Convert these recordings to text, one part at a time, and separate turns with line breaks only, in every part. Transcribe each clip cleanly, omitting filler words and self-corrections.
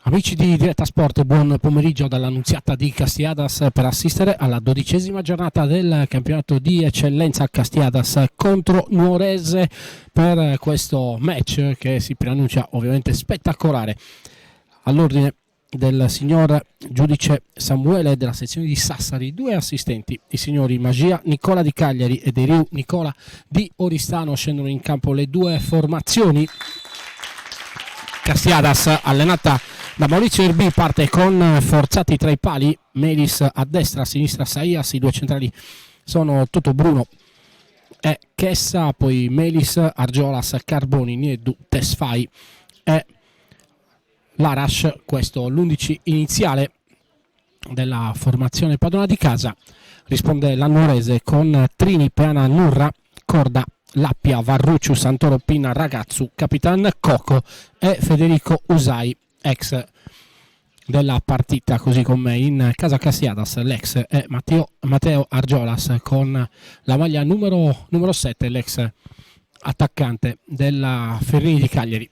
Amici di Diretta Sport, buon pomeriggio dall'Annunziata di Castiadas per assistere alla 12ª giornata del campionato di eccellenza Castiadas contro Nuorese per questo match che si preannuncia ovviamente spettacolare. All'ordine del signor giudice Samuele della sezione di Sassari, due assistenti, i signori Magia Nicola di Cagliari e Deriu Nicola di Oristano. Scendono in campo le due formazioni. Castiadas, allenata da Maurizio Irbi, parte con forzati tra i pali, Melis a destra, a sinistra Saias, i due centrali sono Toto Bruno e Chessa, poi Melis, Argiolas, Carboni, Niedu, Tesfai e Larash. Questo l'11 iniziale della formazione padrona di casa. Risponde la Nuorese con Trini, Peana, Nurra, Corda, Lappia, Varrucciu, Santoro, Pinna, Ragazzu, Capitan Coco e Federico Usai, ex della partita, così con me in casa Castiadas. L'ex è Matteo Argiolas con la maglia numero 7, l'ex attaccante della Ferrini di Cagliari.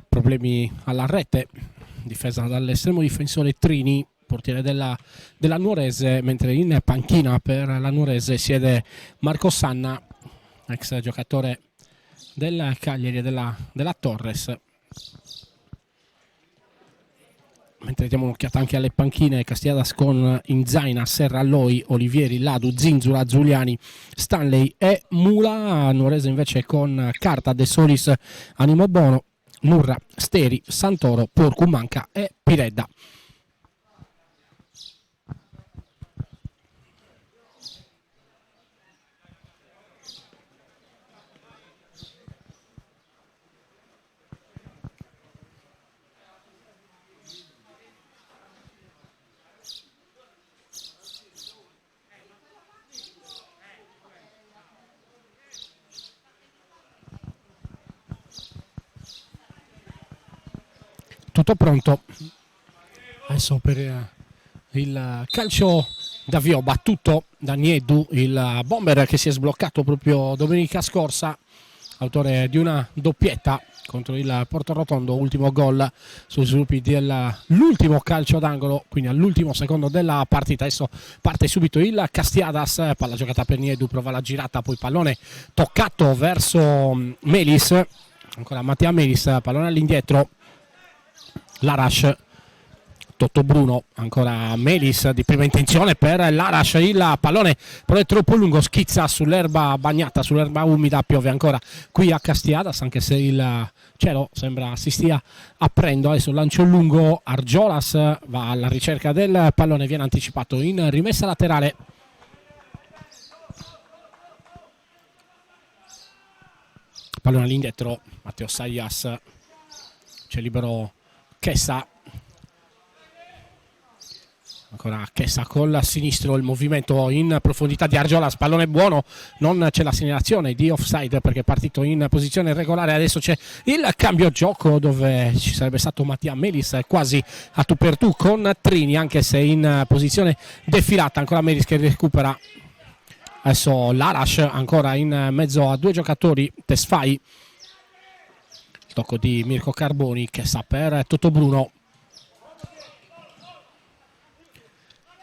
Problemi alla rete, difesa dall'estremo difensore Trini, portiere della Nuorese, mentre in panchina per la Nuorese siede Marco Sanna, ex giocatore del Cagliari e della Torres. Mentre diamo un'occhiata anche alle panchine, Castiadas con Inzaina, Serralloi, Olivieri, Ladu, Zinzula, Giuliani, Stanley e Mula. Nuorese invece con Carta, De Solis, Animo Bono, Nurra, Steri, Santoro, Porcu, Manca e Piredda. Tutto pronto adesso per il calcio d'avvio battuto da Niedu, il bomber che si è sbloccato proprio domenica scorsa, autore di una doppietta contro il Portorotondo, ultimo gol sui sviluppi dell'ultimo calcio d'angolo, quindi all'ultimo secondo della partita. Adesso parte subito il Castiadas, palla giocata per Niedu, prova la girata, poi pallone toccato verso Melis, ancora Mattia Melis, pallone all'indietro, Larash, Toto Bruno, ancora Melis di prima intenzione per Larash, il pallone però è troppo lungo, schizza sull'erba bagnata, sull'erba umida, piove ancora qui a Castiadas, anche se il cielo sembra si stia aprendo. Adesso lancio lungo, Argiolas va alla ricerca del pallone, viene anticipato in rimessa laterale. Pallone all'indietro, Matteo Saias, c'è libero Chessa, ancora Chessa col sinistro, il movimento in profondità di Argiolas, pallone buono, non c'è la segnalazione di offside perché è partito in posizione regolare. Adesso c'è il cambio gioco dove ci sarebbe stato Mattia Melis quasi a tu per tu con Trini, anche se in posizione defilata. Ancora Melis che recupera, adesso Larash ancora in mezzo a due giocatori, Tesfai, il tocco di Mirko Carboni, che sa per Toto Bruno,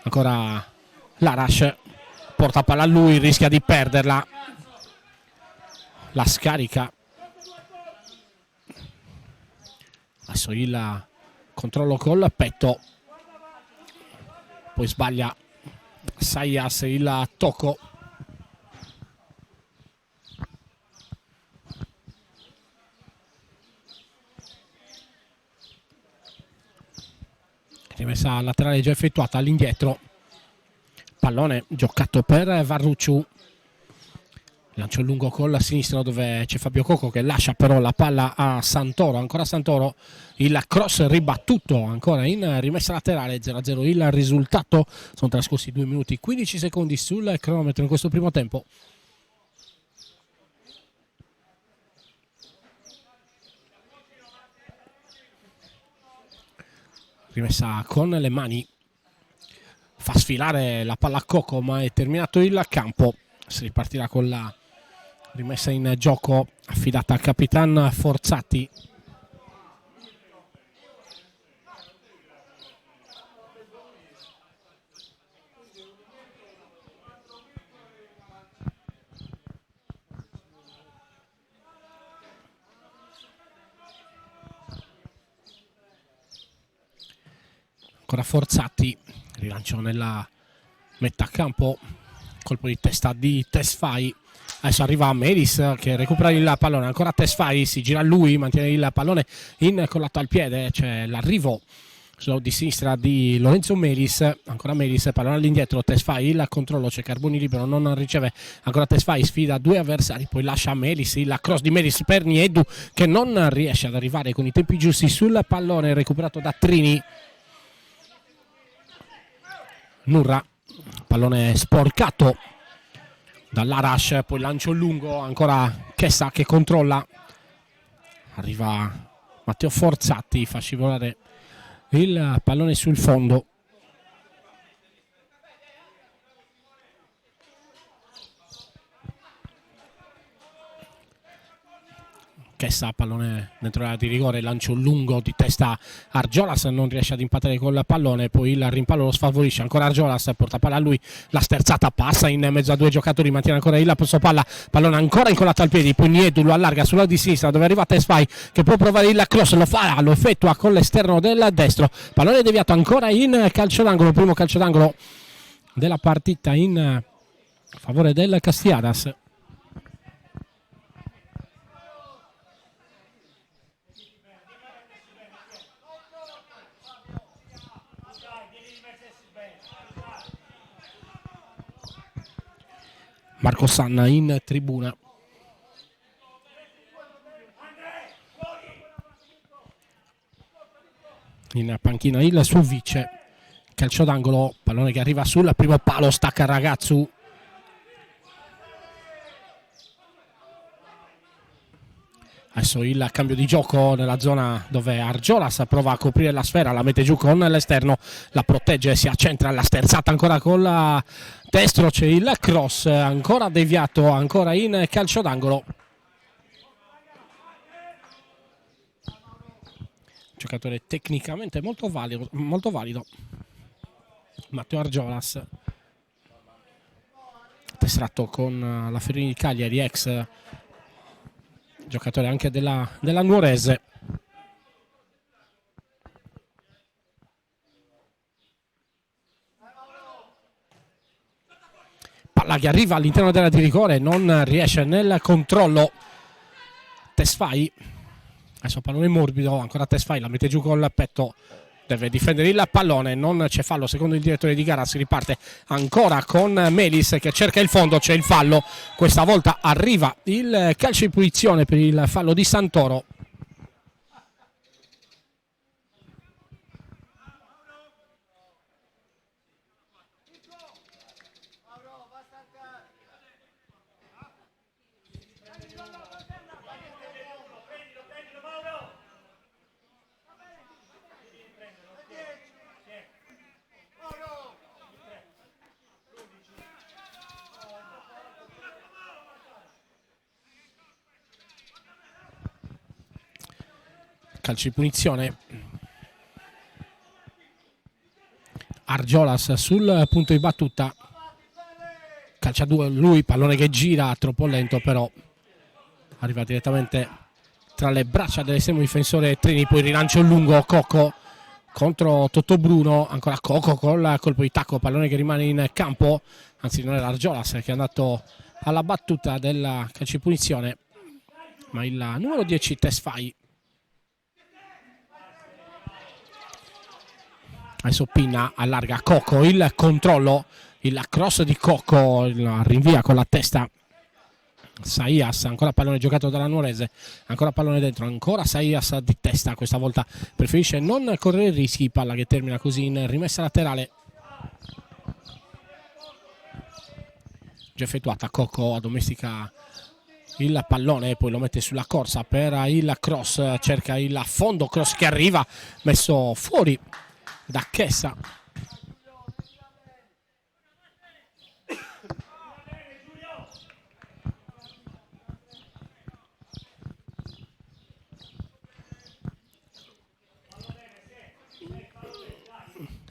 ancora Larash, porta palla a lui, rischia di perderla, la scarica, adesso il controllo col petto, poi sbaglia Saias il tocco, rimessa laterale già effettuata, all'indietro, pallone giocato per Varrucciu, lancio lungo col sinistro dove c'è Fabio Coco che lascia però la palla a Santoro, ancora Santoro, il cross ribattuto ancora in rimessa laterale, 0-0 il risultato. Sono trascorsi 2 minuti 15 secondi sul cronometro in questo primo tempo. rimessa con le mani, fa sfilare la palla a Coco, ma è terminato il campo. Si ripartirà con la rimessa in gioco affidata al Capitan Forzati. Ancora Forzati, rilancio nella metà campo, colpo di testa di Tesfaye. Adesso arriva Melis che recupera il pallone, ancora Tesfaye, si gira lui, mantiene il pallone incollato al piede, c'è l'arrivo di sinistra di Lorenzo Melis, ancora Melis, pallone all'indietro, Tesfaye, il controllo, c'è Carboni libero, non riceve, ancora Tesfaye, sfida due avversari, poi lascia Melis, il cross di Melis per Niedu che non riesce ad arrivare con i tempi giusti sul pallone, recuperato da Trini. Nurra, pallone sporcato dall'Arash, poi lancio lungo, ancora Chessa che controlla, arriva Matteo Forzati, fa scivolare il pallone sul fondo. Chessa, pallone dentro l'area di rigore, lancio lungo di testa Argiolas, non riesce ad impattare col pallone, poi il rimpallo lo sfavorisce, ancora Argiolas, porta palla a lui, la sterzata passa in mezzo a due giocatori, mantiene ancora il posto palla, pallone ancora incollato al piedi, poi Niedu lo allarga sulla di sinistra dove arriva Tesfaye che può provare il cross, lo effettua con l'esterno del destro, pallone deviato ancora in calcio d'angolo, primo calcio d'angolo della partita in favore del Castiadas. Marco Sanna in tribuna. In panchina il suo vice. Calcio d'angolo, pallone che arriva sul primo palo, stacca Ragazzu. Adesso il cambio di gioco nella zona dove Argiolas prova a coprire la sfera, la mette giù con l'esterno, la protegge, si accentra, la sterzata ancora con la destro, c'è il cross, ancora deviato, ancora in calcio d'angolo. Giocatore tecnicamente molto valido. Matteo Argiolas, tesserato con la Ferrini di Cagliari, ex giocatore anche della Nuorese. Palla che arriva all'interno della di rigore, non riesce nel controllo Tesfaye. Adesso pallone morbido, ancora Tesfaye, la mette giù col petto, deve difendere il pallone, non c'è fallo secondo il direttore di gara, si riparte ancora con Melis che cerca il fondo, c'è il fallo, questa volta arriva il calcio di punizione per il fallo di Santoro. Calcio di punizione, Argiolas sul punto di battuta, calcia due lui, pallone che gira, troppo lento però arriva direttamente tra le braccia dell'estremo difensore Trini, poi rilancio lungo, Coco contro Tottobruno, ancora Coco col colpo di tacco, pallone che rimane in campo, anzi non era Argiolas che è andato alla battuta della calcio di punizione, ma il numero 10 Tesfaye. Adesso Pinna allarga Coco, il controllo, il cross di Coco, il rinvia con la testa Saias, ancora pallone giocato dalla Nuorese, ancora pallone dentro, ancora Saias di testa, questa volta preferisce non correre rischi, palla che termina così in rimessa laterale. Già effettuata, Coco addomestica il pallone e poi lo mette sulla corsa per il cross, cerca il fondo, cross che arriva, messo fuori da Chessa.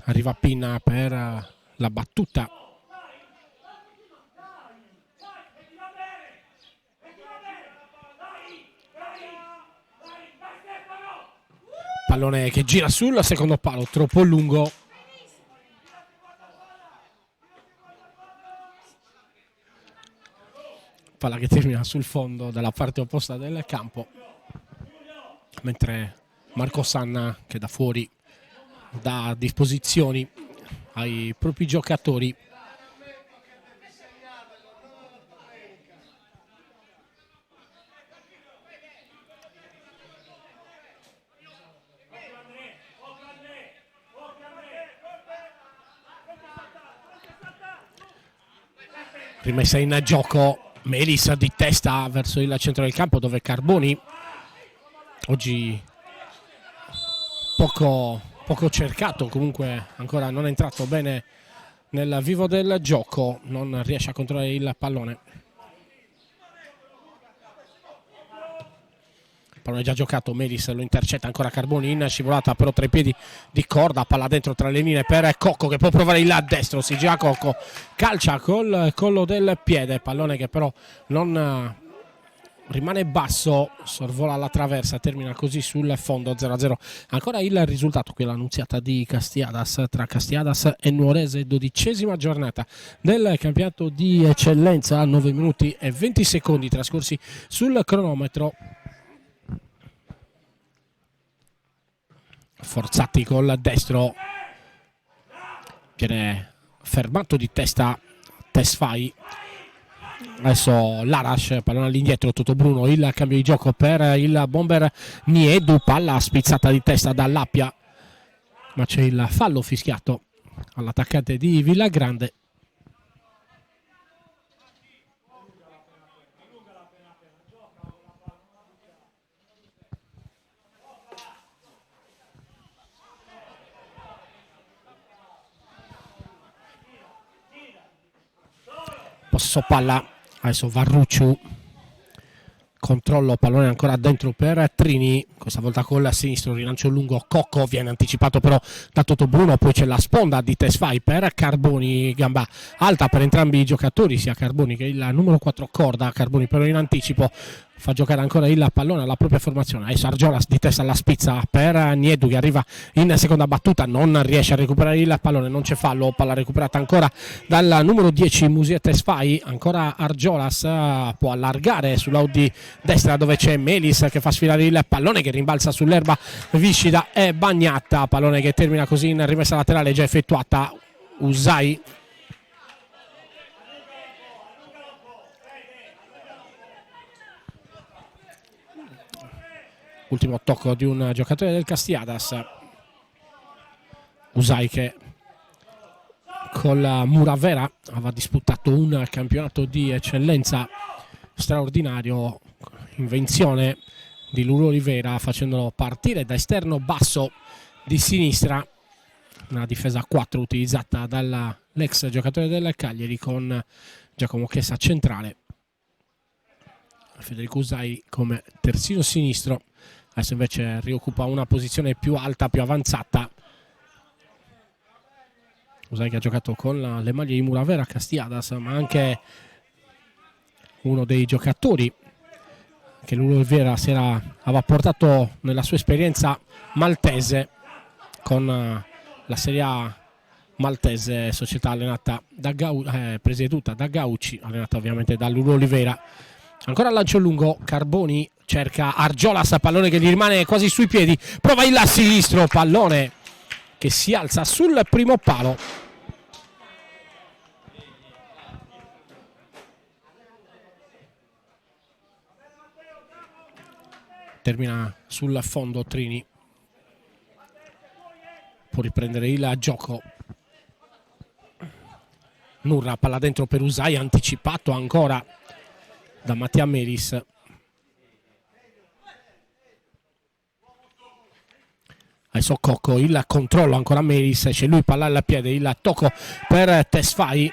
Arriva Pinna per la battuta. Pallone che gira sul secondo palo, troppo lungo. Palla che termina sul fondo dalla parte opposta del campo. Mentre Marco Sanna, che da fuori dà disposizioni ai propri giocatori. Rimessa in gioco Melis di testa verso il centro del campo, dove Carboni oggi poco cercato, comunque ancora non è entrato bene nel vivo del gioco, non riesce a controllare il pallone. Pallone già giocato, Melis lo intercetta, ancora Carboni in scivolata però tra i piedi di corda, palla dentro tra le linee per Cocco che può provare il destro, si gira Cocco, calcia col collo del piede, pallone che però non rimane basso, sorvola la traversa, termina così sul fondo. 0-0 ancora il risultato qui all'Annunziata di Castiadas, tra Castiadas e Nuorese, 12ª giornata del campionato di eccellenza, 9 minuti e 20 secondi trascorsi sul cronometro. Forzati col destro, viene fermato di testa Tesfai. Adesso Larash, pallone all'indietro, Totobruno, il cambio di gioco per il bomber Niedu, palla spizzata di testa dall'Appia, ma c'è il fallo fischiato all'attaccante di Villagrande. Possesso palla, adesso Varrucciu, controllo, pallone ancora dentro per Trini, questa volta col sinistro, rilancio lungo, Cocco viene anticipato però da Totobruno, poi c'è la sponda di Tesfai per Carboni, gamba alta per entrambi i giocatori, sia Carboni che il numero 4 Corda. Carboni però in anticipo fa giocare ancora il pallone alla propria formazione, adesso Argiolas di testa alla spizza per Niedu che arriva in seconda battuta, non riesce a recuperare il pallone, non c'è fallo, palla recuperata ancora dal numero 10 Musia Tesfai, ancora Argiolas può allargare sull'out di destra dove c'è Melis che fa sfilare il pallone che rimbalza sull'erba viscida e bagnata, pallone che termina così in rimessa laterale già effettuata. Usai ultimo tocco di un giocatore del Castiadas, Usai che con la Muravera aveva disputato un campionato di eccellenza straordinario, invenzione di Luro Olivera, facendolo partire da esterno basso di sinistra, una difesa a 4 utilizzata dall'ex giocatore del Cagliari con Giacomo Chessa centrale, Federico Usai come terzino sinistro. Adesso invece rioccupa una posizione più alta, più avanzata. Usai che ha giocato con le maglie di Muravera, Castiadas, ma anche uno dei giocatori che Luro Olivera aveva portato nella sua esperienza maltese con la Serie A maltese, società allenata da presieduta da Gauci, allenata ovviamente da Luro Olivera. Ancora al lancio lungo, Carboni cerca Argiolas, pallone che gli rimane quasi sui piedi, prova il sinistro, pallone che si alza sul primo palo. Termina sul fondo Trini, può riprendere il gioco. Nurra, palla dentro per Usai, anticipato ancora da Mattia Melis. Adesso Cocco, il controllo ancora Melis, c'è lui, palla al piede, il tocco per Tesfaye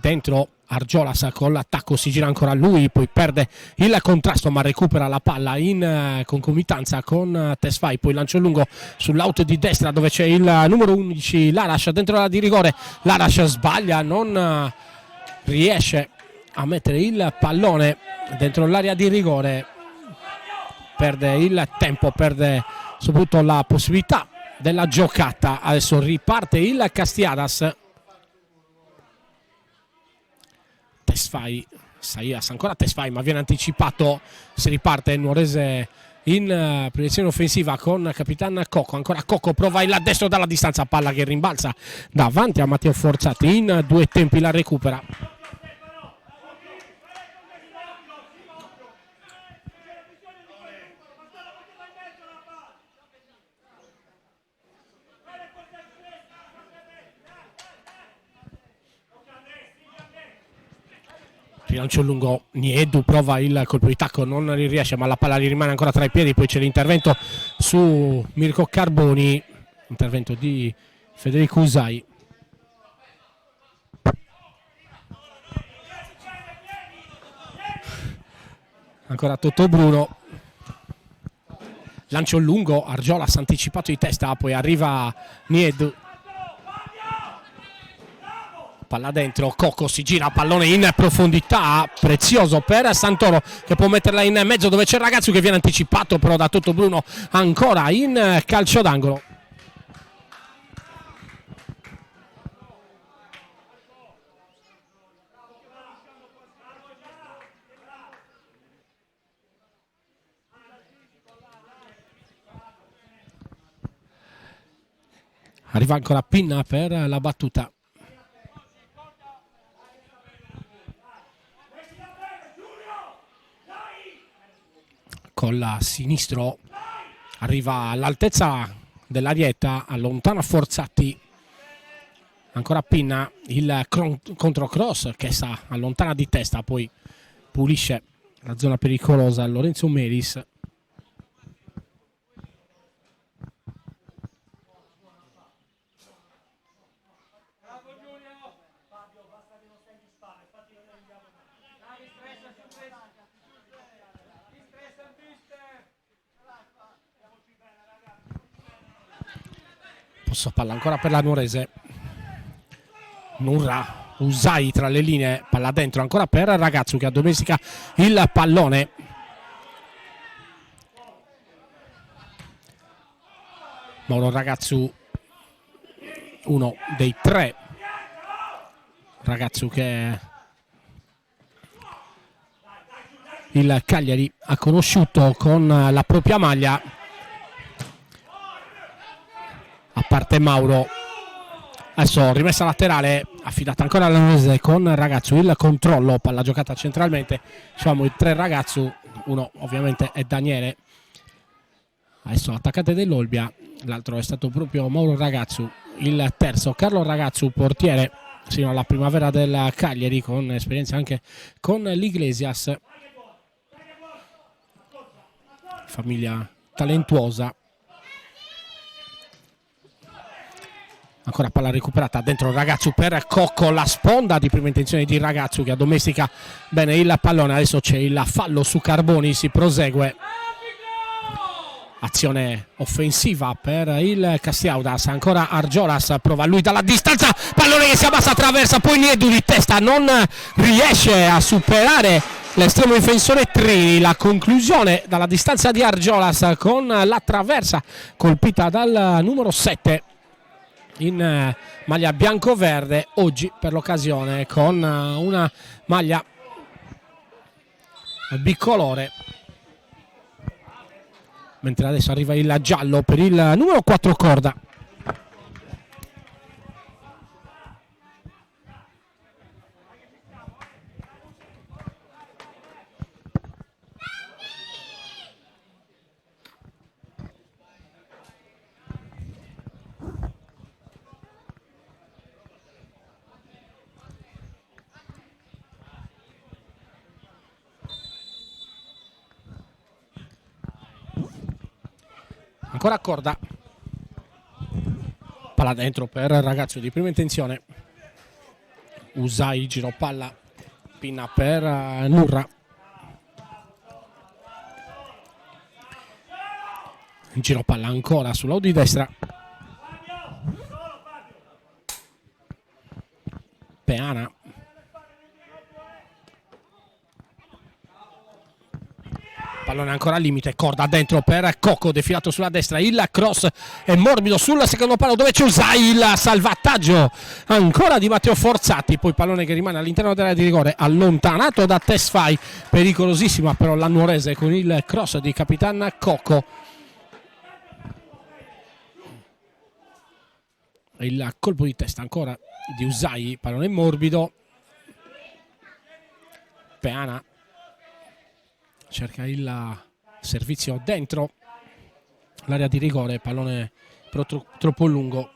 dentro, Argiolas con l'attacco, si gira ancora lui, poi perde il contrasto ma recupera la palla in concomitanza con Tesfaye, poi lancio lungo sull'out di destra dove c'è il numero 11 Larash dentro la di rigore. Larash sbaglia, non riesce a mettere il pallone dentro l'area di rigore, perde il tempo, perde soprattutto la possibilità della giocata. Adesso riparte il Castiadas. Tesfaye, Saias, ancora Tesfaye ma viene anticipato, si riparte Nuorese in proiezione offensiva con Capitan Cocco, ancora Cocco prova il destro dalla distanza, palla che rimbalza davanti a Matteo Forzati, in due tempi la recupera. Rilancio lungo, Niedu prova il colpo di tacco, non riesce ma la palla gli rimane ancora tra i piedi, poi c'è l'intervento su Mirko Carboni, intervento di Federico Usai. Ancora Totò Bruno, lancio lungo, Argiolas anticipato di testa, poi arriva Niedu. Palla dentro, Cocco si gira, pallone in profondità, prezioso per Santoro che può metterla in mezzo dove c'è il ragazzo che viene anticipato però da Totò Bruno, ancora in calcio d'angolo. Arriva ancora Pinna per la battuta. Con la sinistro arriva all'altezza dell'arietta, allontana Forzati, ancora Pinna, il controcross che allontana di testa, poi pulisce la zona pericolosa Lorenzo Melis. Palla ancora per la Nuorese, Nurra, Usai tra le linee, palla dentro ancora per Ragazzu che addomestica il pallone. Mauro Ragazzu, uno dei tre Ragazzu che il Cagliari ha conosciuto con la propria maglia. A parte Mauro, adesso rimessa laterale affidata ancora alla Nuorese con Ragazzu, il controllo, palla giocata centralmente, diciamo i tre Ragazzu, uno ovviamente è Daniele, adesso attaccante dell'Olbia, l'altro è stato proprio Mauro Ragazzu, il terzo Carlo Ragazzu, portiere sino alla primavera del Cagliari con esperienza anche con l'Iglesias, famiglia talentuosa. Ancora palla recuperata dentro Ragazzu per Cocco, la sponda di prima intenzione di Ragazzu che addomestica bene il pallone. Adesso c'è il fallo su Carboni, si prosegue, azione offensiva per il Castiaudas, ancora Argiolas, prova lui dalla distanza, pallone che si abbassa, attraversa, poi Niedu di testa non riesce a superare l'estremo difensore Trini, la conclusione dalla distanza di Argiolas con la traversa colpita dal numero 7 in maglia bianco-verde, oggi per l'occasione con una maglia bicolore, mentre adesso arriva il giallo per il numero 4 Corda. Ancora Corda, Palla dentro per il ragazzo di prima intenzione. Usai, giro palla, Pinna per Nurra. Giro palla ancora sulla di destra. Peana. Pallone ancora al limite, corda dentro per Cocco, defilato sulla destra, il cross è morbido sul secondo palo dove c'è Usai, il salvataggio ancora di Matteo Forzati, poi pallone che rimane all'interno dell'area di rigore, allontanato da Tesfai, pericolosissima però la nuorese con il cross di Capitan Cocco. Il colpo di testa ancora di Usai, pallone morbido. Peana cerca il servizio dentro l'area di rigore, pallone però troppo lungo.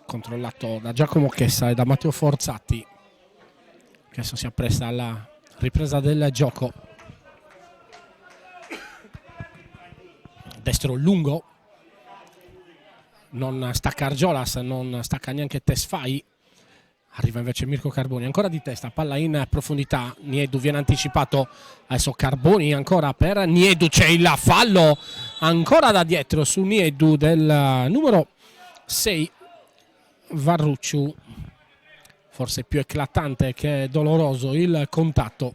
Controllato da Giacomo Chessa e da Matteo Forzati, che adesso si appresta alla ripresa del gioco. Destro lungo, non stacca Argiolas, non stacca neanche Tesfai. Arriva invece Mirko Carboni, ancora di testa, palla in profondità, Niedu viene anticipato, adesso Carboni ancora per Niedu, c'è il fallo ancora da dietro su Niedu del numero 6 Varrucciu, forse più eclatante che doloroso il contatto.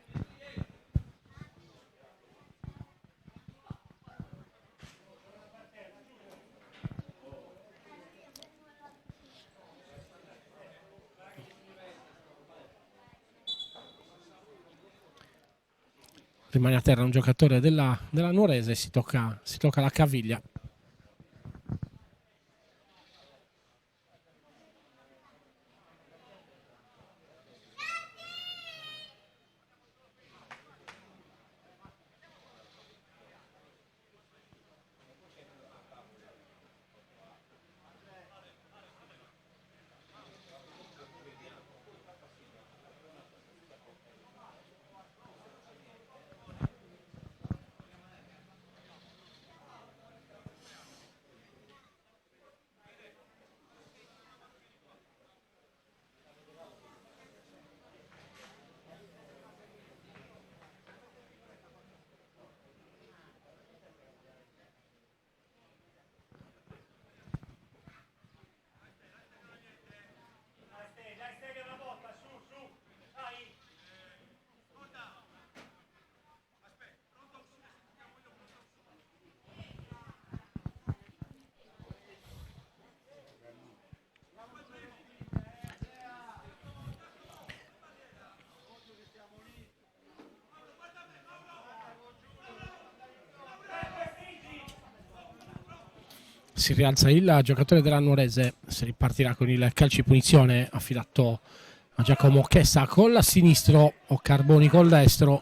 Rimane a terra un giocatore della Nuorese, si tocca la caviglia. Si rialza il giocatore della Nuorese, si ripartirà con il calcio di punizione affidato a Giacomo Chessa col sinistro o Carboni col destro.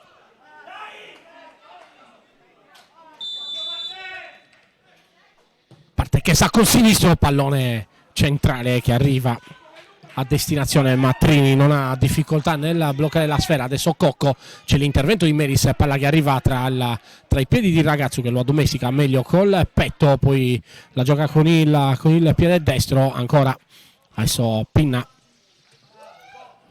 Parte Chessa col sinistro, pallone centrale che arriva a destinazione, Matrini non ha difficoltà nel bloccare la sfera. Adesso Cocco, c'è l'intervento di Meris, palla che arriva tra i piedi di Ragazzu che lo addomestica meglio col petto, poi la gioca con il piede destro. Ancora adesso Pinna,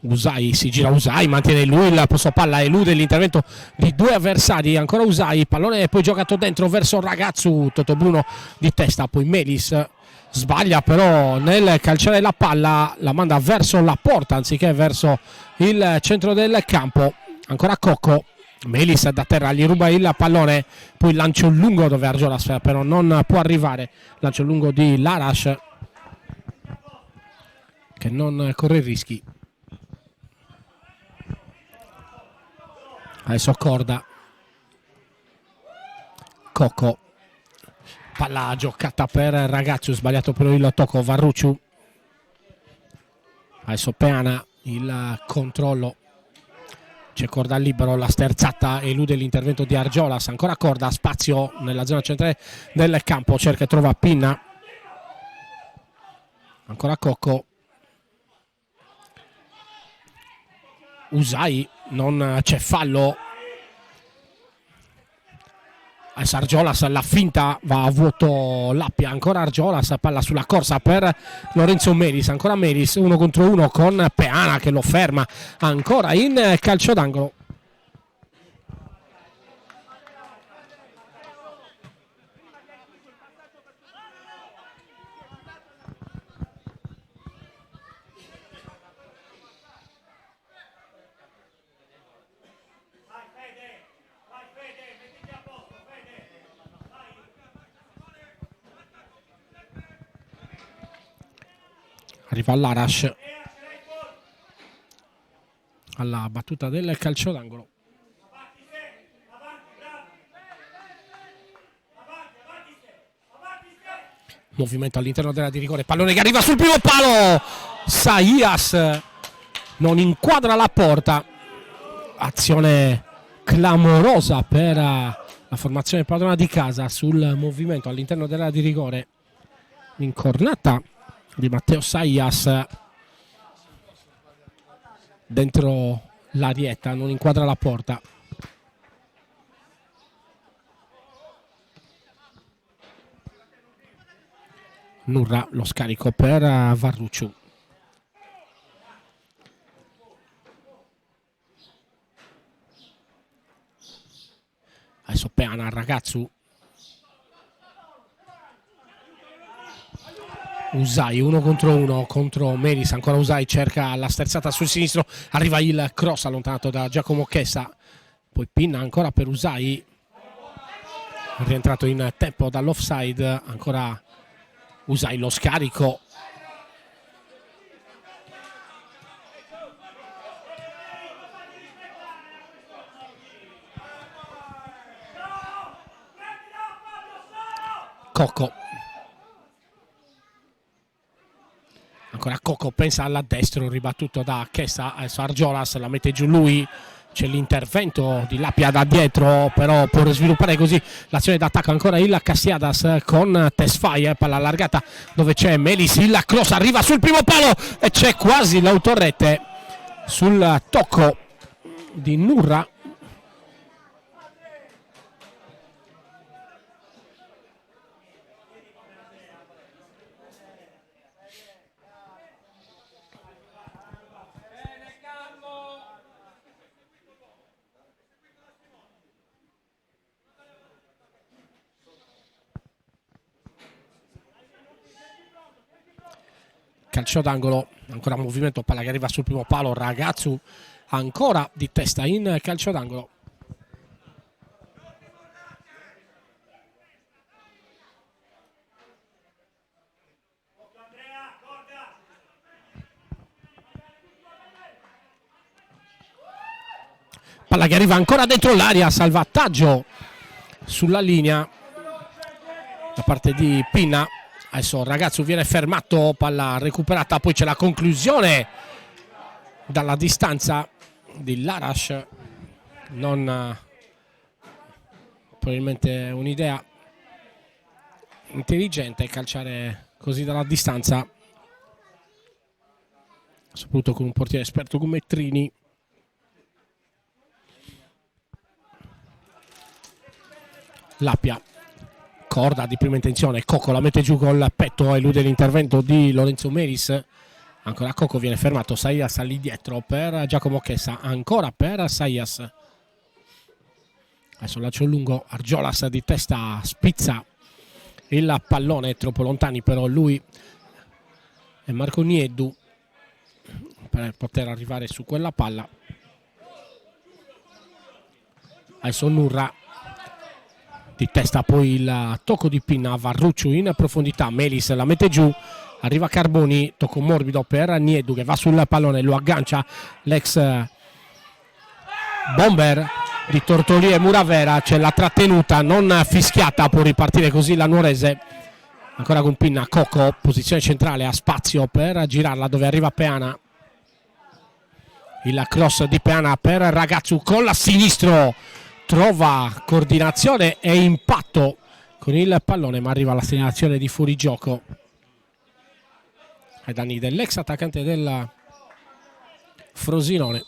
Usai, si gira Usai, mantiene lui il posto palla, elude l'intervento di due avversari. Ancora Usai, pallone poi giocato dentro verso Ragazzu, Totobruno di testa, poi Melis sbaglia però nel calciare la palla, la manda verso la porta anziché verso il centro del campo. Ancora Cocco, Melis da terra gli ruba il pallone, poi lancio lungo dove Argiolas però non può arrivare, lancio lungo di Larash che non corre rischi. Adesso Corda, Cocco, palla giocata per Ragazzu, sbagliato però il tocco Varrucciu. Adesso Peana, il controllo, c'è Corda libero, la sterzata elude l'intervento di Argiolas. Ancora Corda, spazio nella zona centrale del campo, cerca e trova Pinna. Ancora Cocco, Usai, non c'è fallo. Argiolas, la finta va a vuoto Lappia, ancora Argiolas, palla sulla corsa per Lorenzo Melis, ancora Melis 1 contro 1 con Peana che lo ferma ancora in calcio d'angolo. Arriva l'Arash alla battuta del calcio d'angolo. Movimento all'interno della di rigore, pallone che arriva sul primo palo, Saias non inquadra la porta, azione clamorosa per la formazione padrona di casa sul movimento all'interno della di rigore, l'incornata di Matteo Saias dentro l'arietta, non inquadra la porta. Nurra, lo scarico per Varrucciu. Adesso Peana, ragazzo. Usai 1 contro 1 contro Melis, ancora Usai cerca la sterzata sul sinistro, arriva il cross allontanato da Giacomo Chessa, poi pinna ancora per Usai, rientrato in tempo dall'offside, ancora Usai, lo scarico. Cocco. Ancora Cocco, pensa alla destro, ribattuto da Chessa, adesso Argiolas la mette giù lui, c'è l'intervento di Lappia da dietro, però può sviluppare così l'azione d'attacco. Ancora il Cassiadas con Tesfaye, palla allargata dove c'è Melis, il cross arriva sul primo palo e c'è quasi l'autorete sul tocco di Nurra. Calcio d'angolo, ancora movimento, palla che arriva sul primo palo, ragazzo ancora di testa in calcio d'angolo. Palla che arriva ancora dentro l'aria, salvataggio sulla linea da parte di Pinna. Adesso il ragazzo viene fermato, palla recuperata, poi c'è la conclusione dalla distanza di Larash, non probabilmente un'idea intelligente calciare così dalla distanza, soprattutto con un portiere esperto come Trini. Lappia, corda di prima intenzione, Cocco la mette giù col petto, elude l'intervento di Lorenzo Melis, ancora Cocco viene fermato, Saias lì dietro per Giacomo Chessa, ancora per Saias, adesso lancio lungo, Argiolas di testa spizza il pallone, troppo lontani però lui e Marco Nieddu per poter arrivare su quella palla. Adesso Nurra di testa, poi il tocco di Pinna, Varrucciu in profondità, Melis la mette giù, arriva Carboni, tocco morbido per Nieddu che va sul pallone, lo aggancia l'ex bomber di Tortoli e Muravera, c'è la trattenuta non fischiata, può ripartire così la Nuorese, ancora con Pinna, Cocco, posizione centrale, ha spazio per girarla dove arriva Peana, il cross di Peana per Ragazzu con la sinistro, trova coordinazione e impatto con il pallone, ma arriva la segnalazione di fuorigioco ai danni dell'ex attaccante del Frosinone.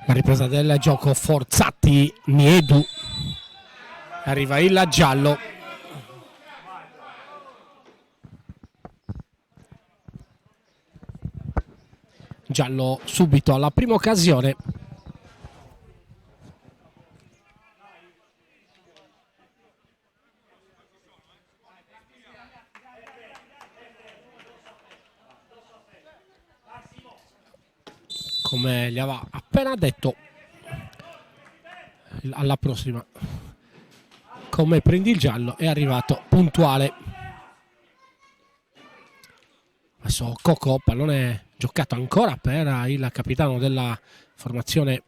La ripresa del gioco, Forzati, Niedu, arriva il giallo. Giallo subito alla prima occasione. Come gli aveva appena detto, alla prossima, come prendi il giallo, è arrivato puntuale. Adesso Coco, pallone giocato ancora per il capitano della formazione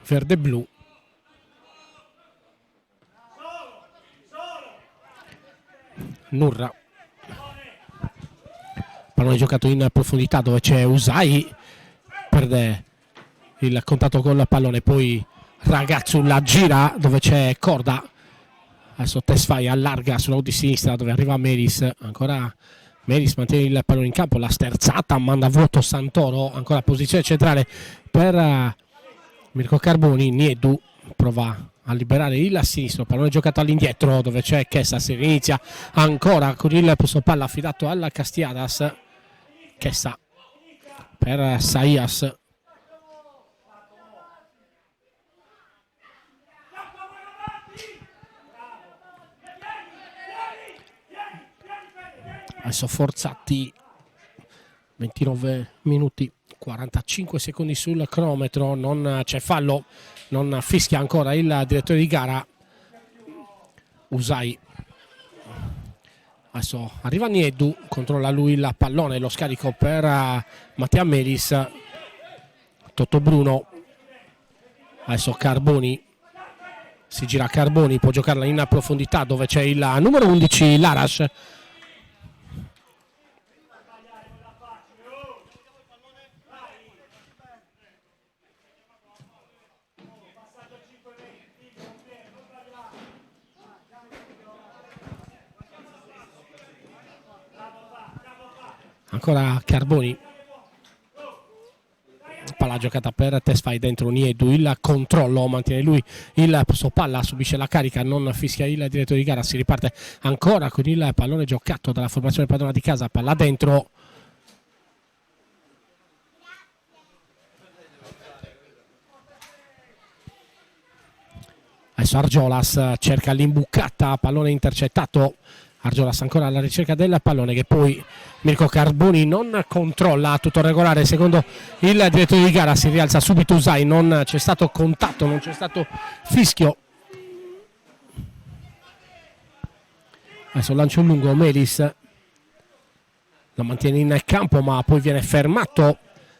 verde-blu. Nurra, pallone giocato in profondità dove c'è Usai, perde il contatto con il pallone, poi Ragazzu la gira dove c'è Corda. Adesso Tesfaye allarga sulla di sinistra dove arriva Meris, ancora Meris mantiene il pallone in campo, la sterzata manda a vuoto Santoro, ancora posizione centrale per Mirko Carboni. Niedu prova a liberare il sinistro, pallone giocato all'indietro dove c'è Chessa, si inizia ancora con il posto palla affidato alla Castiadas. Chessa per Saias, adesso Forzati, 29 minuti 45 secondi sul cronometro, non c'è fallo, non fischia ancora il direttore di gara. Usai, adesso arriva Niedu, controlla lui il pallone, lo scarico per Mattia Melis. Totto Bruno, adesso Carboni, si gira Carboni, può giocarla in profondità dove c'è il numero 11 Larash. Ancora Carboni, palla giocata per Tesfaye dentro Niedu, il controllo, mantiene lui il posto palla, subisce la carica, non fischia il direttore di gara, si riparte ancora con il pallone giocato dalla formazione padrona di casa, palla dentro. Adesso Argiolas cerca l'imbucata, pallone intercettato. Argiolas ancora alla ricerca del pallone che poi Mirko Carboni non controlla, tutto regolare secondo il direttore di gara, si rialza subito Usai, non c'è stato contatto, non c'è stato fischio. Adesso lancio lungo, Melis la mantiene in campo ma poi viene fermato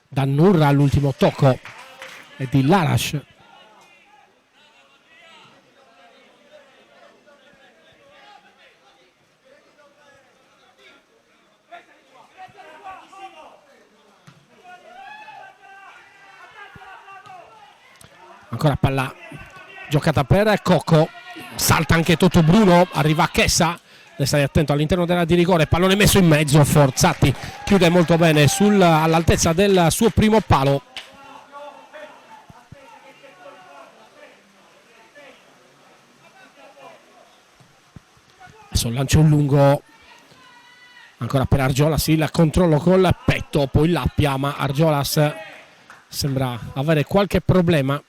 da Nurra all'ultimo tocco e di Larash. Ancora palla giocata per Coco, salta anche Totto Bruno, arriva Chessa, ne stai attento all'interno della di rigore, pallone messo in mezzo, Forzati chiude molto bene all'altezza del suo primo palo. Adesso lancio un lungo ancora per Argiolas, il controllo col petto, poi l'appia, ma Argiolas sembra avere qualche problema.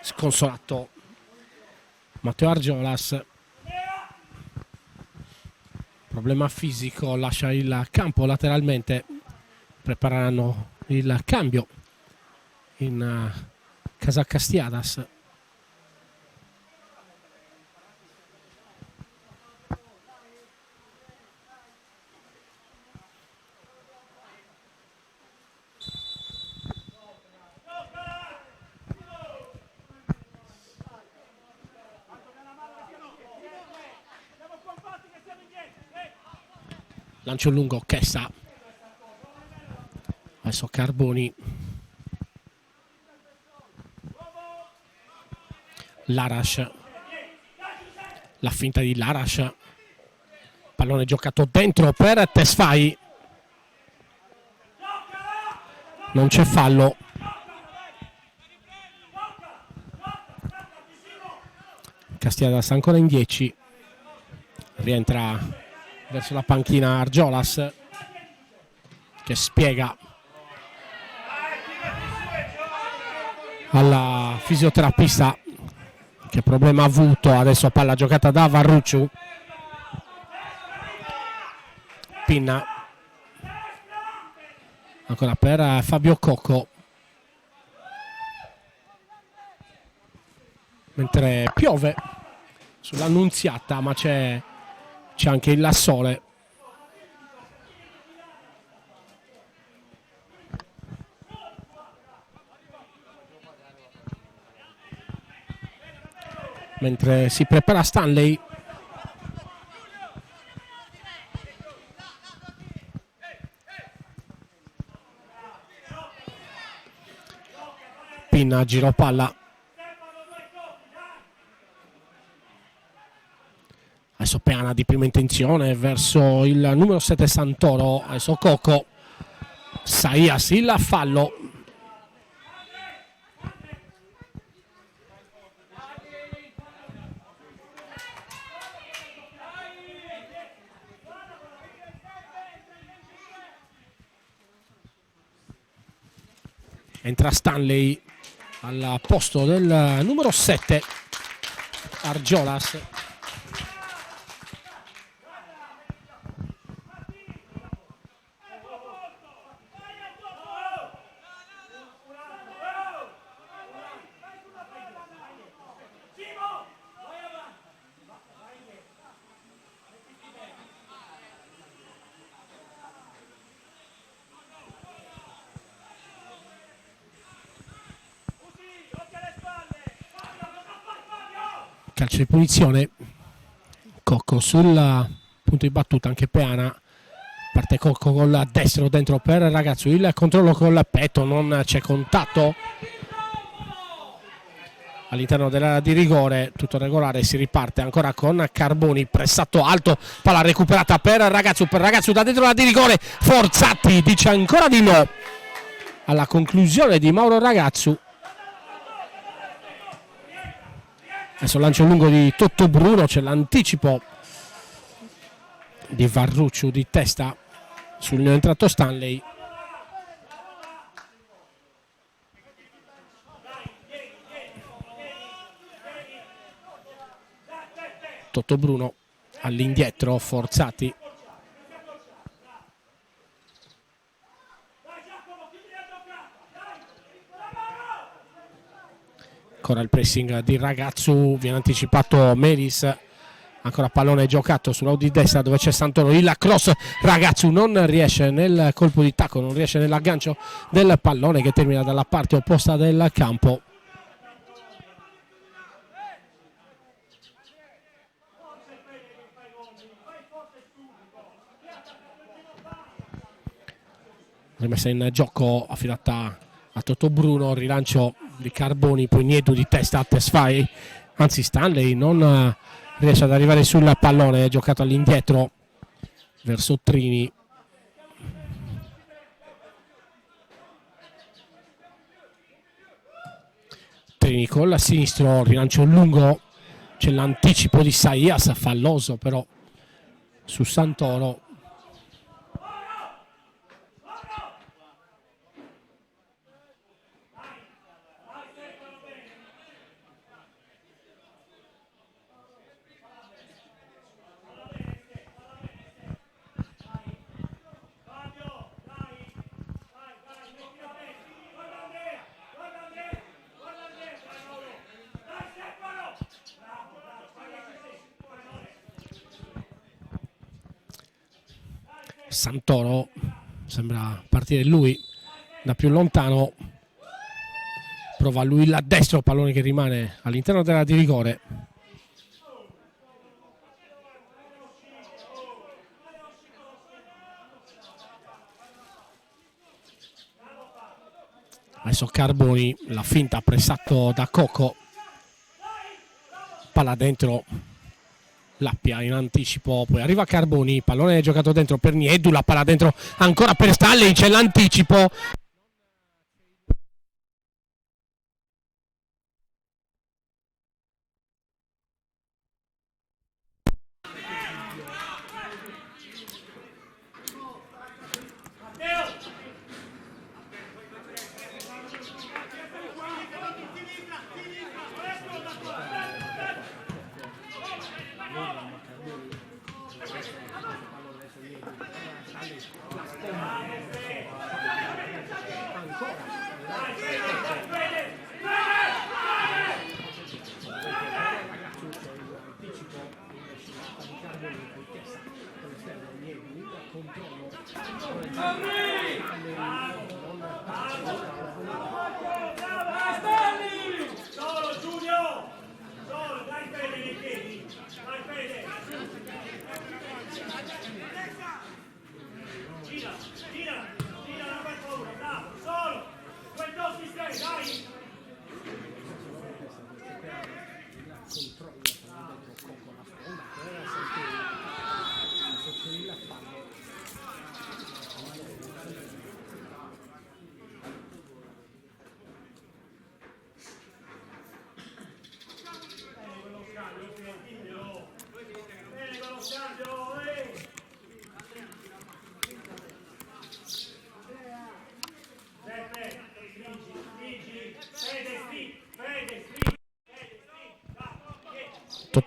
Sconsolato Matteo Argiolas, problema fisico, lascia il campo lateralmente, prepareranno il cambio in casa Castiadas. Lancio lungo, Chessa, Adesso Carboni, Larash, la finta di Larash, pallone giocato dentro per Tesfai, non c'è fallo. Castiadas ancora in 10, rientra verso la panchina Argiolas che spiega alla fisioterapista che problema ha avuto. Adesso palla giocata da Varrucciu, Pinna ancora per Fabio Cocco, mentre piove sull'Annunziata, ma c'è anche il Sole. Mentre si prepara Stanley, Pinna giro palla, adesso Peana di prima intenzione verso il numero 7 Santoro, adesso Cocco, Saias il fallo. Entra Stanley al posto del numero 7 Argiolas. Calcio di punizione, Cocco sul punto di battuta, anche Peana, parte Cocco col destro dentro per Ragazzu, il controllo col petto, non c'è contatto all'interno dell'area di rigore, tutto regolare, si riparte ancora con Carboni, pressato alto, palla recuperata per Ragazzu da dentro l'area di rigore, Forzati dice ancora di no alla conclusione di Mauro Ragazzu. Adesso lancio lungo di Tottobruno, c'è l'anticipo di Varrucciu di testa sul neoentrato Stanley. Tottobruno all'indietro, Forzati. Ancora il pressing di Ragazzu, viene anticipato Meris, ancora pallone giocato sull'out di destra dove c'è Santoro, il cross, Ragazzu non riesce nel colpo di tacco, non riesce nell'aggancio del pallone che termina dalla parte opposta del campo. Rimessa in gioco affidata a Tottobruno, rilancio di Carboni, poi Niedu di testa a Tesfai, anzi Stanley non riesce ad arrivare sul pallone, è giocato all'indietro verso Trini. Trini col sinistro, rilancio lungo, c'è l'anticipo di Saias, falloso però su Santoro. Santoro sembra partire lui da più lontano, prova lui là destro, pallone che rimane all'interno della di rigore. Adesso Carboni, la finta pressato da Coco, palla dentro, Lappia in anticipo, poi arriva Carboni, pallone giocato dentro per Niedu, la palla dentro ancora per Stanley, c'è l'anticipo.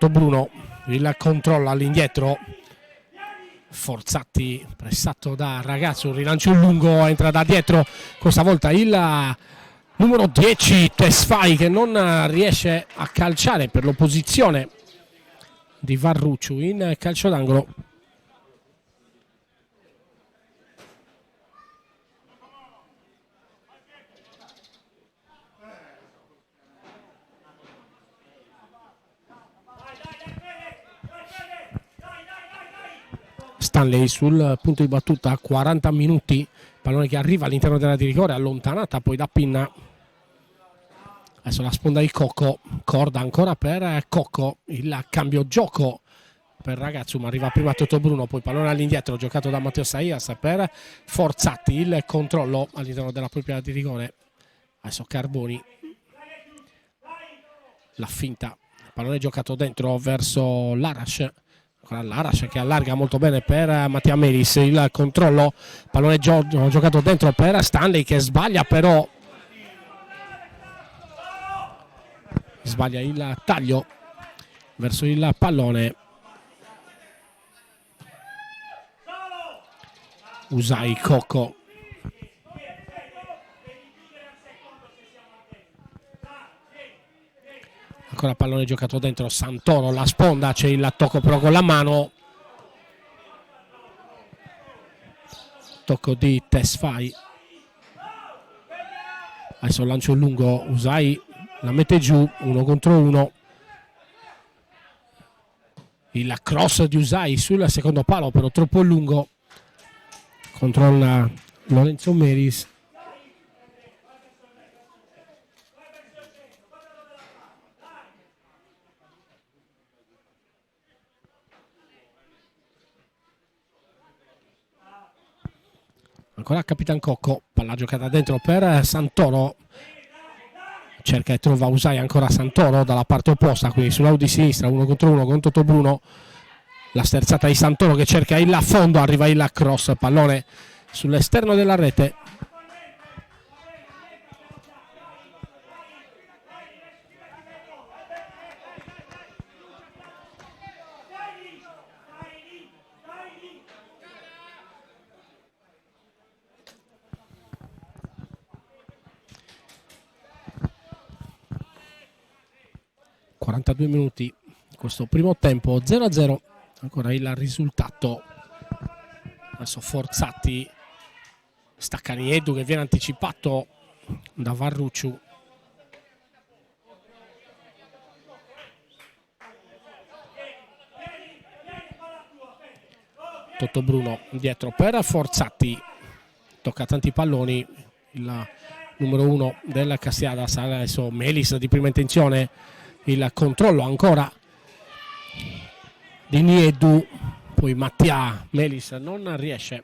Bruno, il controllo all'indietro, Forzati pressato da Ragazzo, un rilancio lungo, entra da dietro, questa volta il numero 10 Tesfai che non riesce a calciare per l'opposizione di Varrucciu in calcio d'angolo. Stanley sul punto di battuta a 40 minuti, pallone che arriva all'interno della di rigore, allontanata poi da Pinna. Adesso la sponda di Coco, corda ancora per Coco, il cambio gioco per Ragazzo, ma arriva prima Bruno, poi pallone all'indietro giocato da Matteo Saias per Forzati, il controllo all'interno della propria di rigore. Adesso Carboni, la finta, pallone giocato dentro verso Larash. Larash che allarga molto bene per Mattia Melis, il controllo, pallone giocato dentro per Stanley che sbaglia, però sbaglia il taglio verso il pallone. Usai Coco, ancora pallone giocato dentro, Santoro, la sponda, c'è il tocco però con la mano, tocco di Tesfai. Adesso lancio lungo, Usai la mette giù, 1 contro 1, il cross di Usai sul secondo palo però troppo lungo, controlla Lorenzo Meris. Ancora Capitan Cocco, palla giocata dentro per Santoro, cerca e trova Usai, ancora Santoro dalla parte opposta, quindi sul lato di sinistra, 1 contro 1 con Bruno, la sterzata di Santoro che cerca il fondo, arriva il cross, pallone sull'esterno della rete. ...42 minuti questo primo tempo, 0-0, ancora il risultato. Adesso Forzati, stacca Niedu che viene anticipato da Varrucciu. Bruno dietro per Forzati, tocca tanti palloni, il numero 1 del Castiadas. Adesso Melis di prima intenzione, il controllo ancora di Niedu, poi Mattia. Melis non riesce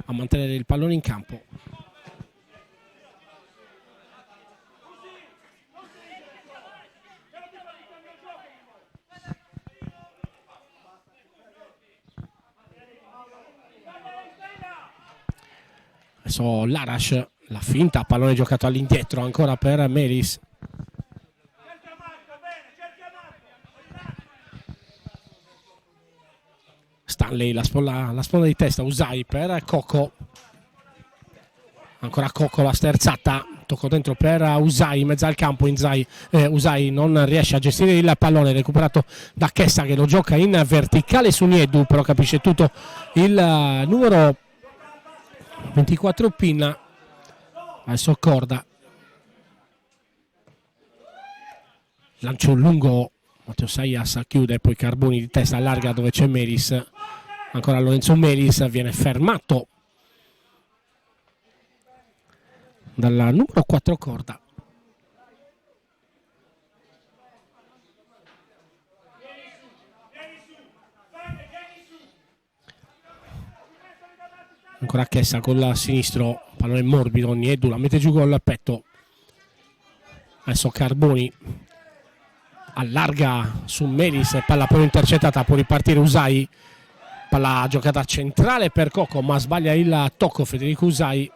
a mantenere il pallone in campo. Adesso Larash, la finta, pallone giocato all'indietro ancora per Melis. Stanley, la sponda di testa, Usai per Cocco. Ancora Cocco, la sterzata, tocco dentro per Usai in mezzo al campo. Usai non riesce a gestire il pallone, recuperato da Chessa che lo gioca in verticale su Niedu, però capisce tutto il numero 24 Pinna. Adesso Corda, lancio lungo, Matteo Saias chiude, poi Carboni di testa allarga dove c'è Melis. Ancora Lorenzo Melis, viene fermato dalla numero 4 Corda. Ancora Chessa col sinistro, pallone morbido, Niedu la mette giù col petto. Adesso Carboni allarga su Melis, palla però intercettata, può ripartire Usai. Palla giocata centrale per Cocco, ma sbaglia il tocco Federico Usai.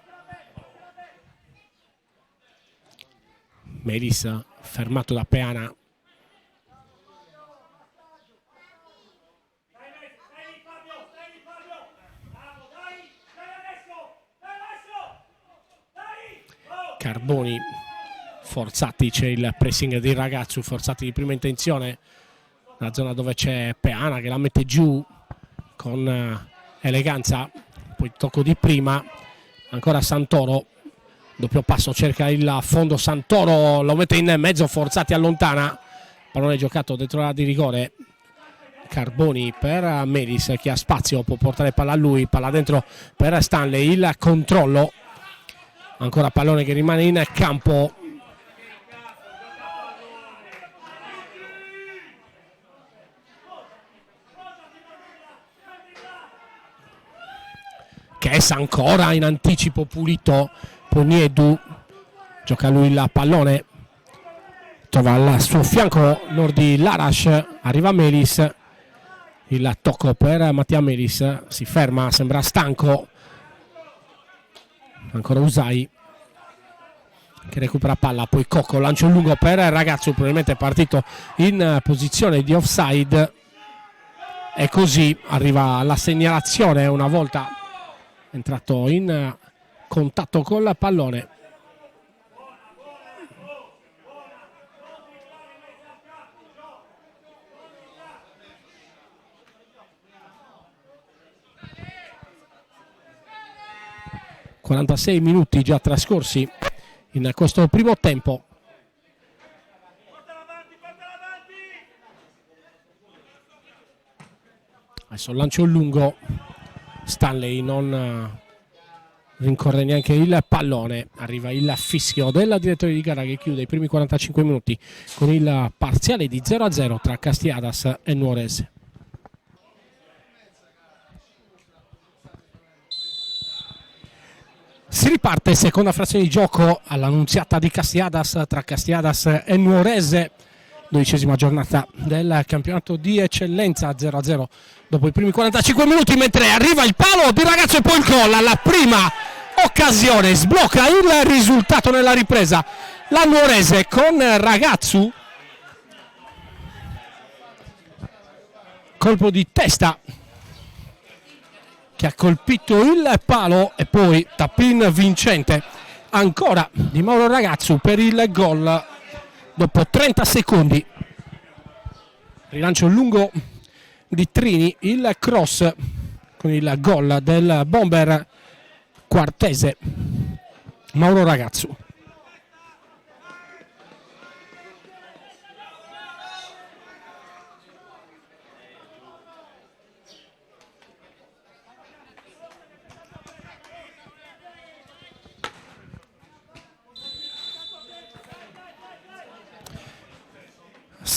Melis fermato da Peana. Carboni, forzati, c'è il pressing di Ragazzu, forzati di prima intenzione, la zona dove c'è Peana che la mette giù con eleganza, poi tocco di prima, ancora Santoro, doppio passo, cerca il fondo, Santoro lo mette in mezzo, forzati, allontana, pallone giocato dentro l'area di rigore. Carboni per Melis che ha spazio, può portare palla a lui, palla dentro per Stanley, il controllo, ancora pallone che rimane in campo. Chessa ancora in anticipo pulito, Niedu gioca lui il pallone, trova al suo fianco Nordi Larash, arriva Melis, il tocco per Mattia Melis, si ferma, sembra stanco, ancora Usai che recupera palla, poi Cocco, lancio lungo per Ragazzo, probabilmente è partito in posizione di offside e così arriva la segnalazione una volta entrato in contatto col pallone. ...46 minuti già trascorsi in questo primo tempo. Adesso lancio lungo, Stanley non rincorre neanche il pallone, arriva il fischio del direttore di gara che chiude i primi 45 minuti con il parziale di 0-0 tra Castiadas e Nuores. Si riparte, seconda frazione di gioco all'Annunziata di Castiadas, tra Castiadas e Nuorese, 12ª giornata del campionato di eccellenza, 0-0 dopo i primi 45 minuti, mentre arriva il palo di Ragazzo e poi il gol alla prima occasione, sblocca il risultato nella ripresa la Nuorese con Ragazzu, colpo di testa che ha colpito il palo e poi tappin vincente ancora di Mauro Ragazzu per il gol dopo 30 secondi. Rilancio lungo di Trini, il cross con il gol del bomber quartese Mauro Ragazzu.